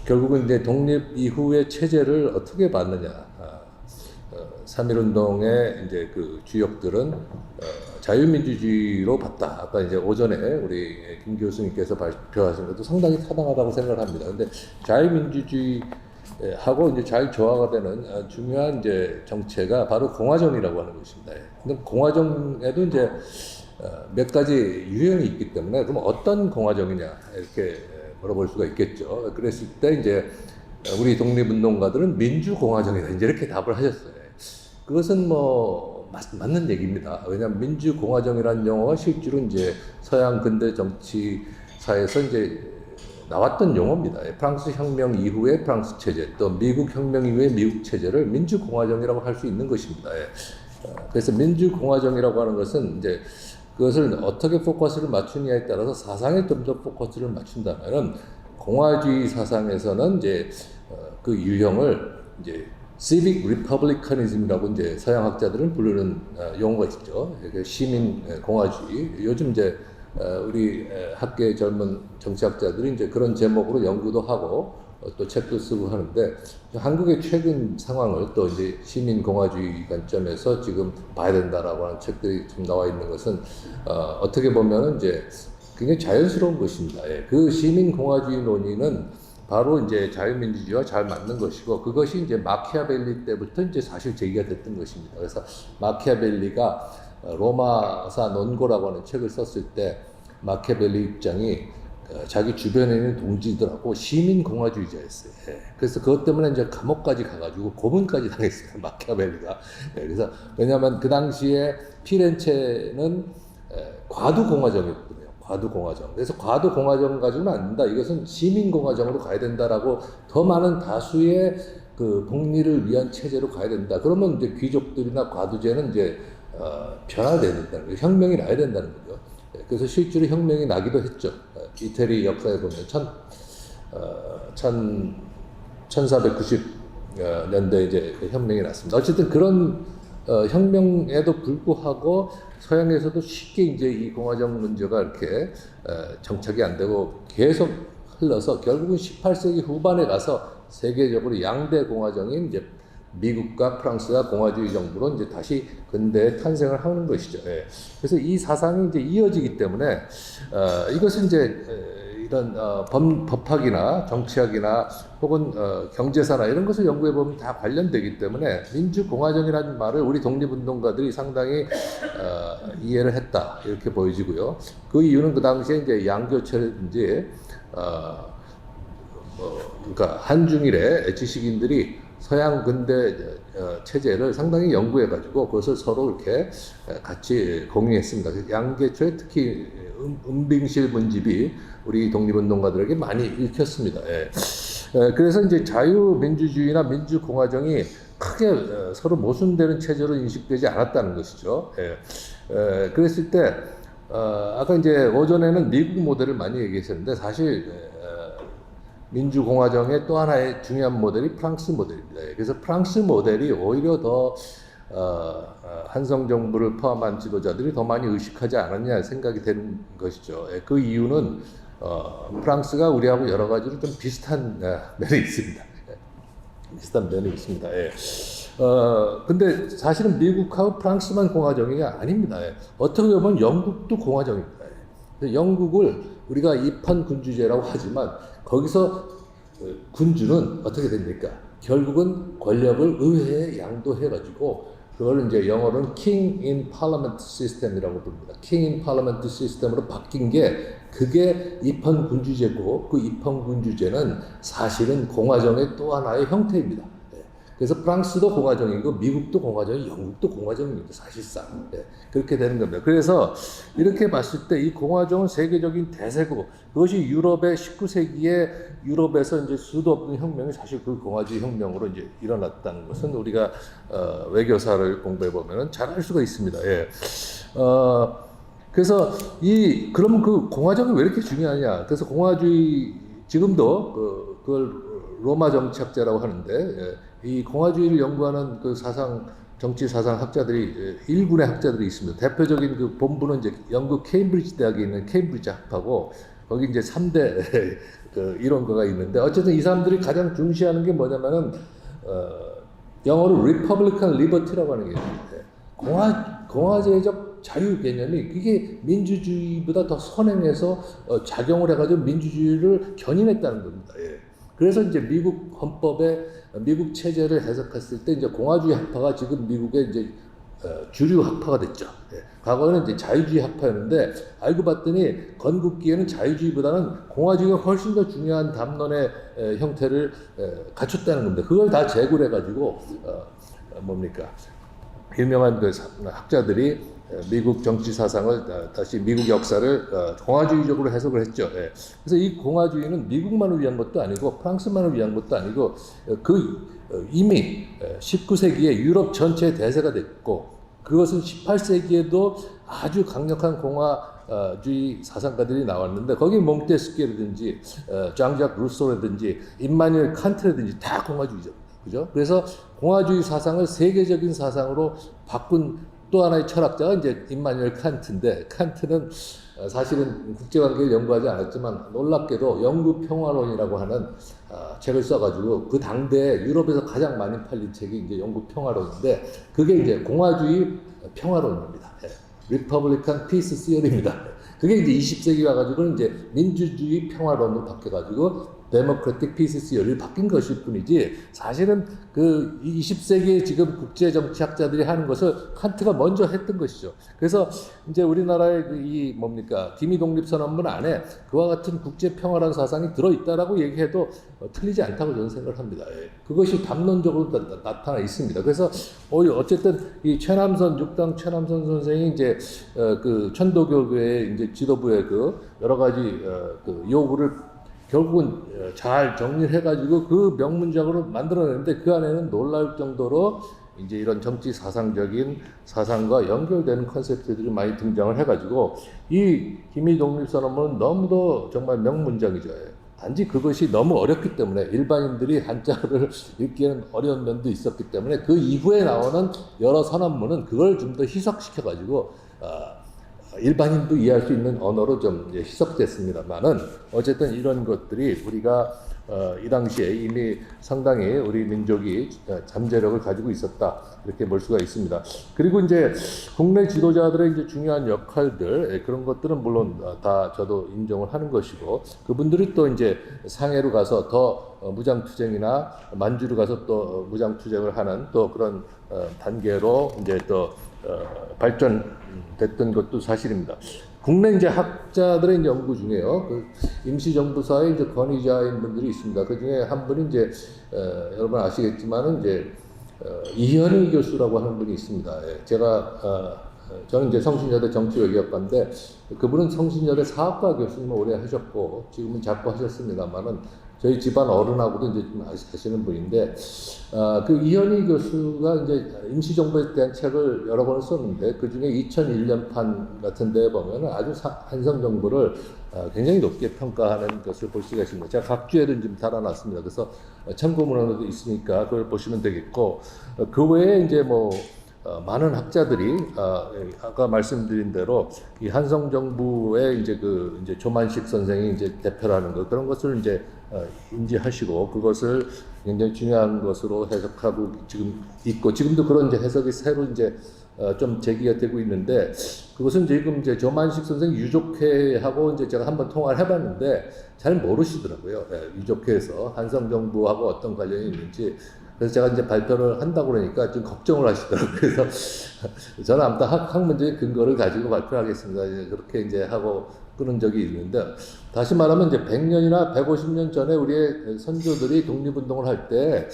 결국은 이제 독립 이후의 체제를 어떻게 봤느냐. 3.1운동의 이제 그 주역들은 자유민주주의로 봤다. 아까 이제 오전에 우리 김 교수님께서 발표하신 것도 상당히 타당하다고 생각을 합니다. 근데 자유민주주의하고 이제 잘 조화가 되는 중요한 이제 정체가 바로 공화정이라고 하는 것입니다. 근데 공화정에도 이제 몇 가지 유형이 있기 때문에 그럼 어떤 공화정이냐 이렇게 물어볼 수가 있겠죠. 그랬을 때 이제 우리 독립운동가들은 민주공화정이다 이제 이렇게 답을 하셨어요. 그것은 맞는 얘기입니다. 왜냐하면 민주공화정이라는 용어가 실제로 이제 서양 근대 정치 사에서 이제 나왔던 용어입니다. 프랑스 혁명 이후의 프랑스 체제, 또 미국 혁명 이후의 미국 체제를 민주공화정이라고 할 수 있는 것입니다. 그래서 민주공화정이라고 하는 것은 이제 그것을 어떻게 포커스를 맞추느냐에 따라서 사상에 좀 더 포커스를 맞춘다면은 공화주의 사상에서는 이제 그 유형을 이제 civic republicanism이라고 이제 서양 학자들은 부르는 용어가 있죠. 시민 공화주의. 요즘 이제 우리 학계의 젊은 정치학자들이 이제 그런 제목으로 연구도 하고 또 책도 쓰고 하는데 한국의 최근 상황을 또 이제 시민 공화주의 관점에서 지금 봐야 된다라고 하는 책들이 좀 나와 있는 것은 어떻게 보면은 이제 굉장히 자연스러운 것입니다. 그 시민 공화주의 논의는 바로 이제 자유민주주의와 잘 맞는 것이고 그것이 이제 마키아벨리 때부터 이제 사실 제기가 됐던 것입니다. 그래서 마키아벨리가 로마사 논고라고 하는 책을 썼을 때 마키아벨리 입장이 자기 주변에 있는 동지들하고 시민공화주의자였어요. 그래서 그것 때문에 이제 감옥까지 가가지고 고문까지 당했어요. 마키아벨리가. 그래서 왜냐하면 그 당시에 피렌체는 과두공화정이었거든요. 과두공화정. 그래서 과두공화정 가지고는 안 된다. 이것은 시민공화정으로 가야 된다라고 더 많은 다수의 그 복리를 위한 체제로 가야 된다. 그러면 이제 귀족들이나 과두제는 이제 변화돼야 된다는 거예요. 혁명이 나야 된다는 거죠. 그래서 실제로 혁명이 나기도 했죠. 이태리 역사에 보면 1490년대 이제 혁명이 났습니다. 어쨌든 그런 혁명에도 불구하고 서양에서도 쉽게 이제 이 공화정 문제가 이렇게 정착이 안 되고 계속 흘러서 결국은 18세기 후반에 가서 세계적으로 양대 공화정인 이제 미국과 프랑스가 공화주의 정부로 이제 다시 근대에 탄생을 하는 것이죠. 그래서 이 사상이 이제 이어지기 때문에 이것은 이제 이런 법학이나 정치학이나 혹은 경제사나 이런 것을 연구해 보면 다 관련되기 때문에 민주공화정이라는 말을 우리 독립운동가들이 상당히 이해를 했다 이렇게 보여지고요. 그 이유는 그 당시에 이제 양교체라든지 그러니까 한중일의 지식인들이 서양 근대 체제를 상당히 연구해가지고 그것을 서로 이렇게 같이 공유했습니다. 양계초에 특히 은빙실 문집이 우리 독립운동가들에게 많이 읽혔습니다. 그래서 이제 자유민주주의나 민주공화정이 크게 서로 모순되는 체제로 인식되지 않았다는 것이죠. 그랬을 때 아까 이제 오전에는 미국 모델을 많이 얘기했었는데 사실 민주공화정의 또 하나의 중요한 모델이 프랑스 모델입니다. 그래서 프랑스 모델이 오히려 더 한성 정부를 포함한 지도자들이 더 많이 의식하지 않았냐 생각이 되는 것이죠. 그 이유는 프랑스가 우리하고 여러 가지로 좀 비슷한 면이 있습니다. 비슷한 면이 있습니다. 근데 사실은 미국하고 프랑스만 공화정이 아닙니다. 어떻게 보면 영국도 공화정입니다. 영국을 우리가 입헌 군주제라고 하지만 거기서 군주는 어떻게 됩니까? 결국은 권력을 의회에 양도해가지고 그걸 이제 영어로는 King in Parliament System이라고 부릅니다. King in Parliament System으로 바뀐 게 그게 입헌 군주제고 그 입헌 군주제는 사실은 공화정의 또 하나의 형태입니다. 그래서 프랑스도 공화정이고 미국도 공화정이고 영국도 공화정입니다. 사실상 그렇게 되는 겁니다. 그래서 이렇게 봤을 때 이 공화정은 세계적인 대세고 그것이 유럽의 19세기에 유럽에서 이제 수도 없는 혁명이 사실 그 공화주의 혁명으로 이제 일어났다는 것은 우리가 외교사를 공부해 보면은 잘 알 수가 있습니다. 그래서 그러면 그 공화정이 왜 이렇게 중요하냐? 그래서 공화주의 지금도 그걸 로마 정치학자라고 하는데 이 공화주의를 연구하는 그 정치 사상 학자들이 일군의 학자들이 있습니다. 대표적인 그 본부는 이제 영국 케임브리지 대학에 있는 케임브리지 학파고 거기 이제 3대 그 이론가가 있는데 어쨌든 이 사람들이 가장 중시하는 게 뭐냐면은 영어로 Republican Liberty라고 하는 게 있는데 공화제적 자유 개념이 그게 민주주의보다 더 선행해서 작용을 해가지고 민주주의를 견인했다는 겁니다. 그래서 이제 미국 헌법에 미국 체제를 해석했을 때 이제 공화주의 학파가 지금 미국의 이제 주류 학파가 됐죠. 과거에는 이제 자유주의 학파였는데 알고 봤더니 건국기에는 자유주의보다는 공화주의가 훨씬 더 중요한 담론의 형태를 갖췄다는 겁니다. 그걸 다 재구를 해가지고 뭡니까? 유명한 그 학자들이 미국 정치 사상을 다시 미국 역사를 공화주의적으로 해석을 했죠. 예. 그래서 이 공화주의는 미국만을 위한 것도 아니고 프랑스만을 위한 것도 아니고 이미 19세기에 유럽 전체의 대세가 됐고 그것은 18세기에도 아주 강력한 공화주의 사상가들이 나왔는데 거기 몽테스키라든지 장작 루소라든지 임마누엘 칸트라든지 다 공화주의죠. 그죠? 그래서 공화주의 사상을 세계적인 사상으로 바꾼 또 하나의 철학자가 이제 임마누엘 칸트인데 칸트는 사실은 국제관계를 연구하지 않았지만 놀랍게도 영구평화론이라고 하는 책을 써가지고 그 당대에 유럽에서 가장 많이 팔린 책이 이제 영구평화론인데 그게 이제 공화주의 평화론입니다. Republican Peace Theory입니다. 그게 이제 20세기 와가지고는 이제 민주주의 평화론으로 바뀌어가지고 데모크래틱 피스 시어를 바뀐 것일 뿐이지 사실은 그 20세기에 지금 국제 정치학자들이 하는 것을 칸트가 먼저 했던 것이죠. 그래서 이제 우리나라의 이 뭡니까 기미 독립선언문 안에 그와 같은 국제 평화란 사상이 들어 있다라고 얘기해도 틀리지 않다고 저는 생각을 합니다. 그것이 담론적으로 나타나 있습니다. 그래서 어쨌든 이 최남선 육당 최남선 선생이 이제 그 천도교회 이제 지도부의 그 여러 가지 그 요구를 결국은 잘 정리를 해가지고 그 명문작으로 만들어냈는데 그 안에는 놀라울 정도로 이제 이런 정치 사상적인 사상과 연결되는 컨셉트들이 많이 등장을 해가지고 이 기미 독립선언문은 너무도 정말 명문작이죠. 단지 그것이 너무 어렵기 때문에 일반인들이 한자를 읽기에는 어려운 면도 있었기 때문에 그 이후에 나오는 여러 선언문은 그걸 좀 더 희석시켜가지고 일반인도 이해할 수 있는 언어로 좀 희석됐습니다만은 어쨌든 이런 것들이 우리가 이 당시에 이미 상당히 우리 민족이 잠재력을 가지고 있었다 이렇게 볼 수가 있습니다. 그리고 이제 국내 지도자들의 이제 중요한 역할들 그런 것들은 물론 다 저도 인정을 하는 것이고 그분들이 또 이제 상해로 가서 더 무장투쟁이나 만주로 가서 또 무장투쟁을 하는 또 그런 단계로 이제 또 발전됐던 것도 사실입니다. 국내 이제 학자들의 연구 중에요. 그 임시정부사의 이제 권위자인 분들이 있습니다. 그 중에 한 분이 이제 여러분 아시겠지만은 이제 이현희 교수라고 하는 분이 있습니다. 제가 저는 이제 성신여대 정치외교학과인데 그분은 성신여대 사학과 교수님을 오래 하셨고 지금은 작고 하셨습니다만은 저희 집안 어른하고도 이제 좀 아시는 분인데, 그 이현희 교수가 이제 임시정부에 대한 책을 여러 권을 썼는데, 그 중에 2001년판 같은 데 보면은 아주 한성정부를 굉장히 높게 평가하는 것을 볼 수가 있습니다. 제가 각주에도 좀 달아놨습니다. 그래서 참고문헌에도 있으니까 그걸 보시면 되겠고, 그 외에 이제 뭐, 많은 학자들이 아까 말씀드린 대로 이 한성 정부의 이제 그 이제 조만식 선생이 이제 대표라는 것 그런 것을 이제 인지하시고 그것을 굉장히 중요한 것으로 해석하고 지금 있고 지금도 그런 이제 해석이 새로 이제 좀 제기가 되고 있는데 그것은 지금 이제 조만식 선생 유족회하고 이제 제가 한번 통화를 해봤는데 잘 모르시더라고요. 유족회에서 한성 정부하고 어떤 관련이 있는지. 그래서 제가 이제 발표를 한다고 그러니까 좀 걱정을 하시더라고요. 그래서 저는 아무튼 학문적인 근거를 가지고 발표를 하겠습니다. 이제 그렇게 이제 하고 끊은 적이 있는데, 다시 말하면 이제 100년이나 150년 전에 우리의 선조들이 독립운동을 할 때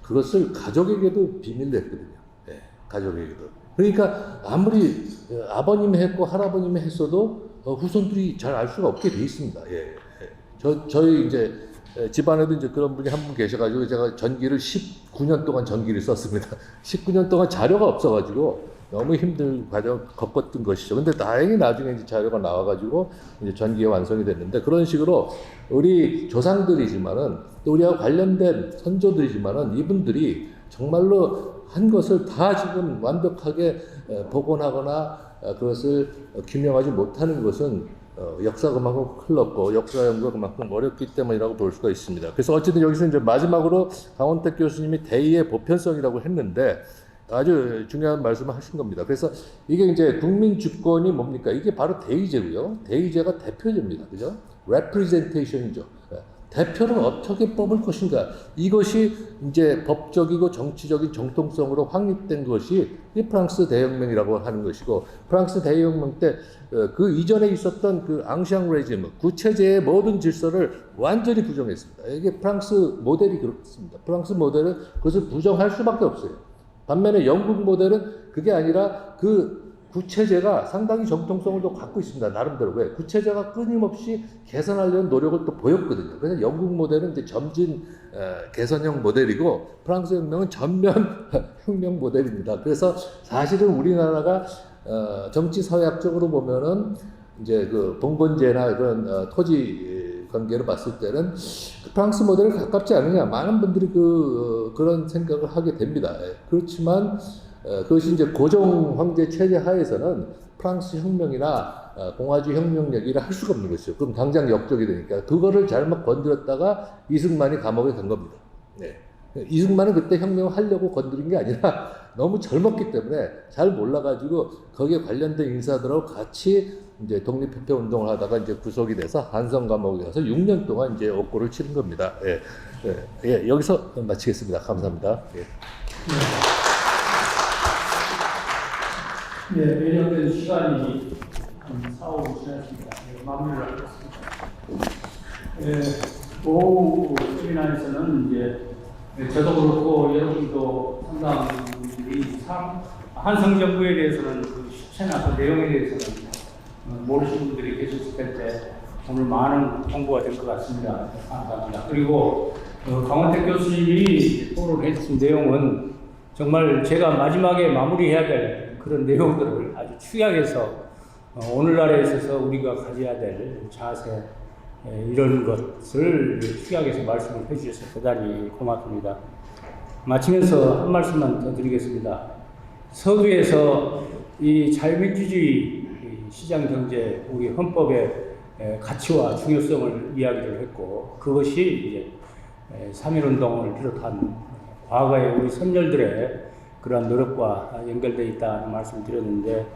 그것을 가족에게도 비밀로 했거든요. 네, 가족에게도. 그러니까 아무리 아버님이 했고 할아버님이 했어도 후손들이 잘 알 수가 없게 돼 있습니다. 예. 저희 이제 집안에도 이제 그런 분이 한 분 계셔가지고 제가 전기를 19년 동안 전기를 썼습니다. 19년 동안 자료가 없어가지고 너무 힘든 과정 겪었던 것이죠. 근데 다행히 나중에 이제 자료가 나와가지고 이제 전기가 완성이 됐는데 그런 식으로 우리 조상들이지만은 또 우리하고 관련된 선조들이지만은 이분들이 정말로 한 것을 다 지금 완벽하게 복원하거나 그것을 규명하지 못하는 것은 역사가 그만큼 흘렀고 역사 연구가 그만큼 어렵기 때문이라고 볼 수가 있습니다. 그래서 어쨌든 여기서 이제 마지막으로 강원택 교수님이 대의의 보편성이라고 했는데 아주 중요한 말씀을 하신 겁니다. 그래서 이게 이제 국민 주권이 뭡니까? 이게 바로 대의제고요. 대의제가 대표제입니다. 그죠? representation이죠. 대표를 어떻게 뽑을 것인가. 이것이 이제 법적이고 정치적인 정통성으로 확립된 것이 이 프랑스 대혁명이라고 하는 것이고, 프랑스 대혁명 때 그 이전에 있었던 그 앙샹 레지무, 구체제의 모든 질서를 완전히 부정했습니다. 이게 프랑스 모델이 그렇습니다. 프랑스 모델은 그것을 부정할 수밖에 없어요. 반면에 영국 모델은 그게 아니라 그 구체제가 상당히 정통성을 또 갖고 있습니다. 나름대로. 왜? 구체제가 끊임없이 개선하려는 노력을 또 보였거든요. 그래서 영국 모델은 이제 점진 개선형 모델이고 프랑스 혁명은 전면 혁명 모델입니다. 그래서 사실은 우리나라가 정치 사회학적으로 보면은 이제 그 봉건제나 그런 토지 관계로 봤을 때는 프랑스 모델에 가깝지 않느냐, 많은 분들이 그런 생각을 하게 됩니다. 그렇지만 그것이 이제 고종 황제 체제 하에서는 프랑스 혁명이나 공화주 혁명 얘기를 할 수가 없는 것이죠. 그럼 당장 역적이 되니까 그거를 잘못 건드렸다가 이승만이 감옥에 간 겁니다. 네. 이승만은 그때 혁명을 하려고 건드린 게 아니라 너무 젊었기 때문에 잘 몰라가지고 거기에 관련된 인사들하고 같이 이제 독립협회 운동을 하다가 이제 구속이 돼서 한성 감옥에 가서 6년 동안 이제 옥고를 치른 겁니다. 예, 예, 여기서 마치겠습니다. 감사합니다. 예. 네, 예정된 시간이 한 4, 5분 지났습니다. 네, 마무리를 하겠습니다. 오후 세미나에서는 이제 저도 그렇고 여러분도 상당히 한성 정부에 대해서는 그 실체나 그 내용에 대해서는 모르시는 분들이 계셨을 텐데 오늘 많은 공부가 될 것 같습니다. 감사합니다. 그리고 강원택 교수님이 토론해 주신 내용은 정말 제가 마지막에 마무리해야 될 그런 내용들을 아주 축약해서 오늘날에 있어서 우리가 가져야 될 자세 이런 것을 축약해서 말씀을 해주셔서 대단히 고맙습니다. 마치면서 한 말씀만 더 드리겠습니다. 서두에서 이 자유민주주의 시장 경제 우리 헌법의 가치와 중요성을 이야기를 했고 그것이 이제 3.1운동을 비롯한 과거의 우리 선열들의 그러한 노력과 연결되어 있다는 말씀을 드렸는데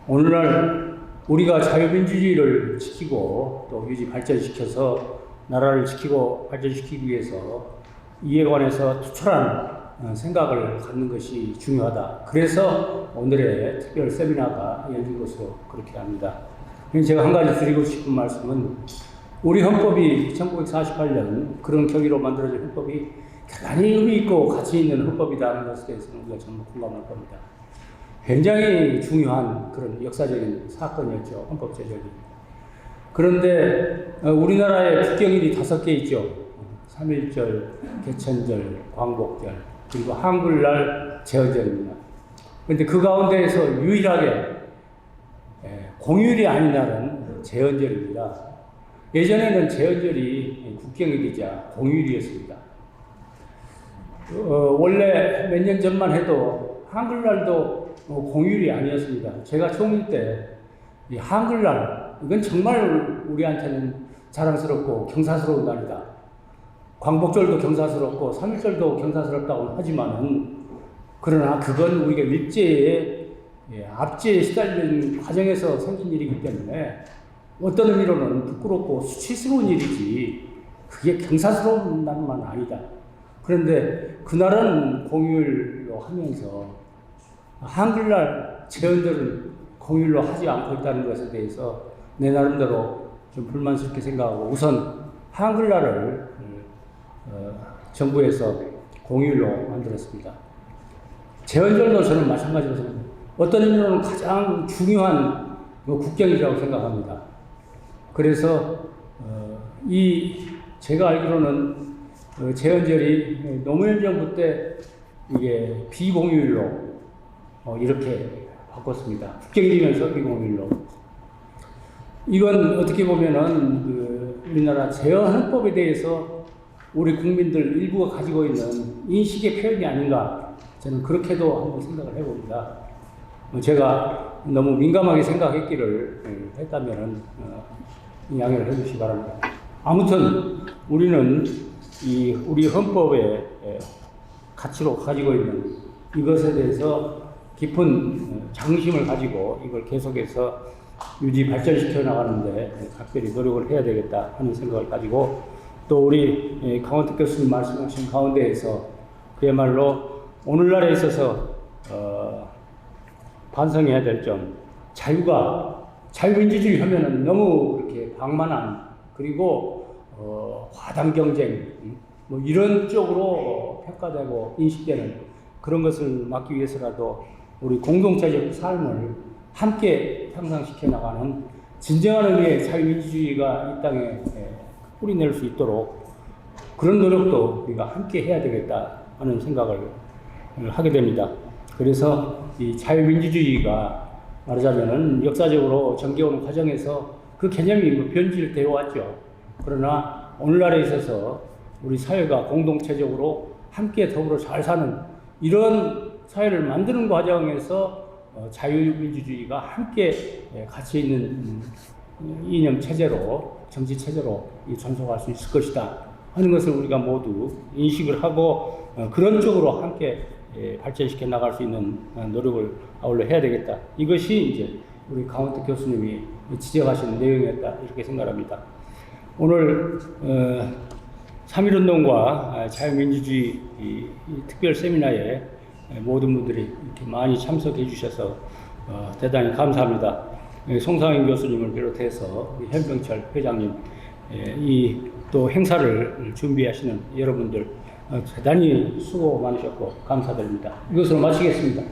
오늘날 우리가 자유민주주의를 지키고 또 유지 발전시켜서 나라를 지키고 발전시키기 위해서 이에 관해서 투철한 생각을 갖는 것이 중요하다. 그래서 오늘의 특별 세미나가 열린 것으로 그렇게 합니다. 제가 한 가지 드리고 싶은 말씀은 우리 헌법이 1948년 그런 경위로 만들어진 헌법이 대단히 의미 있고 가치 있는 헌법이라는 것에 대해서는 우리가 전부 공감할 겁니다. 굉장히 중요한 그런 역사적인 사건이었죠. 헌법 제정이. 그런데 우리나라에 국경일이 5개 있죠. 3.1절, 개천절, 광복절, 그리고 한글날 제헌절입니다. 그런데 그 가운데에서 유일하게 공휴일이 아닌 날은 제헌절입니다. 예전에는 제헌절이 국경일이자 공휴일이었습니다. 원래 몇 년 전만 해도 한글날도 공휴일이 아니었습니다. 제가 총리 때 이 한글날 이건 정말 우리한테는 자랑스럽고 경사스러운 날이다. 광복절도 경사스럽고 3.1절도 경사스럽다고 하지만은 그러나 그건 우리가 일제의 압제에 시달린 과정에서 생긴 일이기 때문에 어떤 의미로는 부끄럽고 수치스러운 일이지 그게 경사스러운 날만 아니다. 그런데 그날은 공휴일로 하면서 한글날 제헌절은 공휴일로 하지 않고 있다는 것에 대해서 내 나름대로 좀 불만스럽게 생각하고 우선 한글날을 정부에서 공휴일로 만들었습니다. 제헌절도 저는 마찬가지로 생각합니다. 어떤 의미로는 가장 중요한 국경이라고 생각합니다. 그래서 제가 알기로는 제헌절이 노무현 정부 때 이게 비공휴일로 이렇게 바꿨습니다. 국경일이면서 비공휴일로. 이건 어떻게 보면은 우리나라 제헌헌법에 대해서 우리 국민들 일부가 가지고 있는 인식의 표현이 아닌가 저는 그렇게도 한번 생각을 해봅니다. 제가 너무 민감하게 생각했기를 했다면 양해를 해주시기 바랍니다. 아무튼 우리는 우리 헌법의 가치로 가지고 있는 이것에 대해서 깊은 장심을 가지고 이걸 계속해서 유지 발전시켜 나가는데 각별히 노력을 해야 되겠다 하는 생각을 가지고 또 우리 강원택 교수님 말씀하신 가운데에서 그야말로 오늘날에 있어서 반성해야 될 점, 자유민주주의 하면은 너무 그렇게 방만한 그리고 과당 경쟁 뭐 이런 쪽으로 평가되고 인식되는 그런 것을 막기 위해서라도 우리 공동체적 삶을 함께 향상시켜 나가는 진정한 의미의 자유민주주의가 이 땅에 뿌리낼 수 있도록 그런 노력도 우리가 함께 해야 되겠다 하는 생각을 하게 됩니다. 그래서 이 자유민주주의가 말하자면은 역사적으로 정겨오는 과정에서 그 개념이 변질되어 왔죠. 그러나 오늘날에 있어서 우리 사회가 공동체적으로 함께 더불어 잘 사는 이런 사회를 만드는 과정에서 자유민주주의가 함께 같이 있는 이념 체제로, 정치 체제로 존속할 수 있을 것이다 하는 것을 우리가 모두 인식을 하고 그런 쪽으로 함께 발전시켜 나갈 수 있는 노력을 아울러 해야 되겠다. 이것이 이제 우리 강원택 교수님이 지적하시는 내용이었다 이렇게 생각합니다. 오늘 3.1운동과 자유민주주의 이 특별 세미나에 모든 분들이 이렇게 많이 참석해 주셔서 대단히 감사합니다. 송상인 교수님을 비롯해서 우리 현병철 회장님, 이 또 행사를 준비하시는 여러분들 대단히 수고 많으셨고 감사드립니다. 이것으로 마치겠습니다.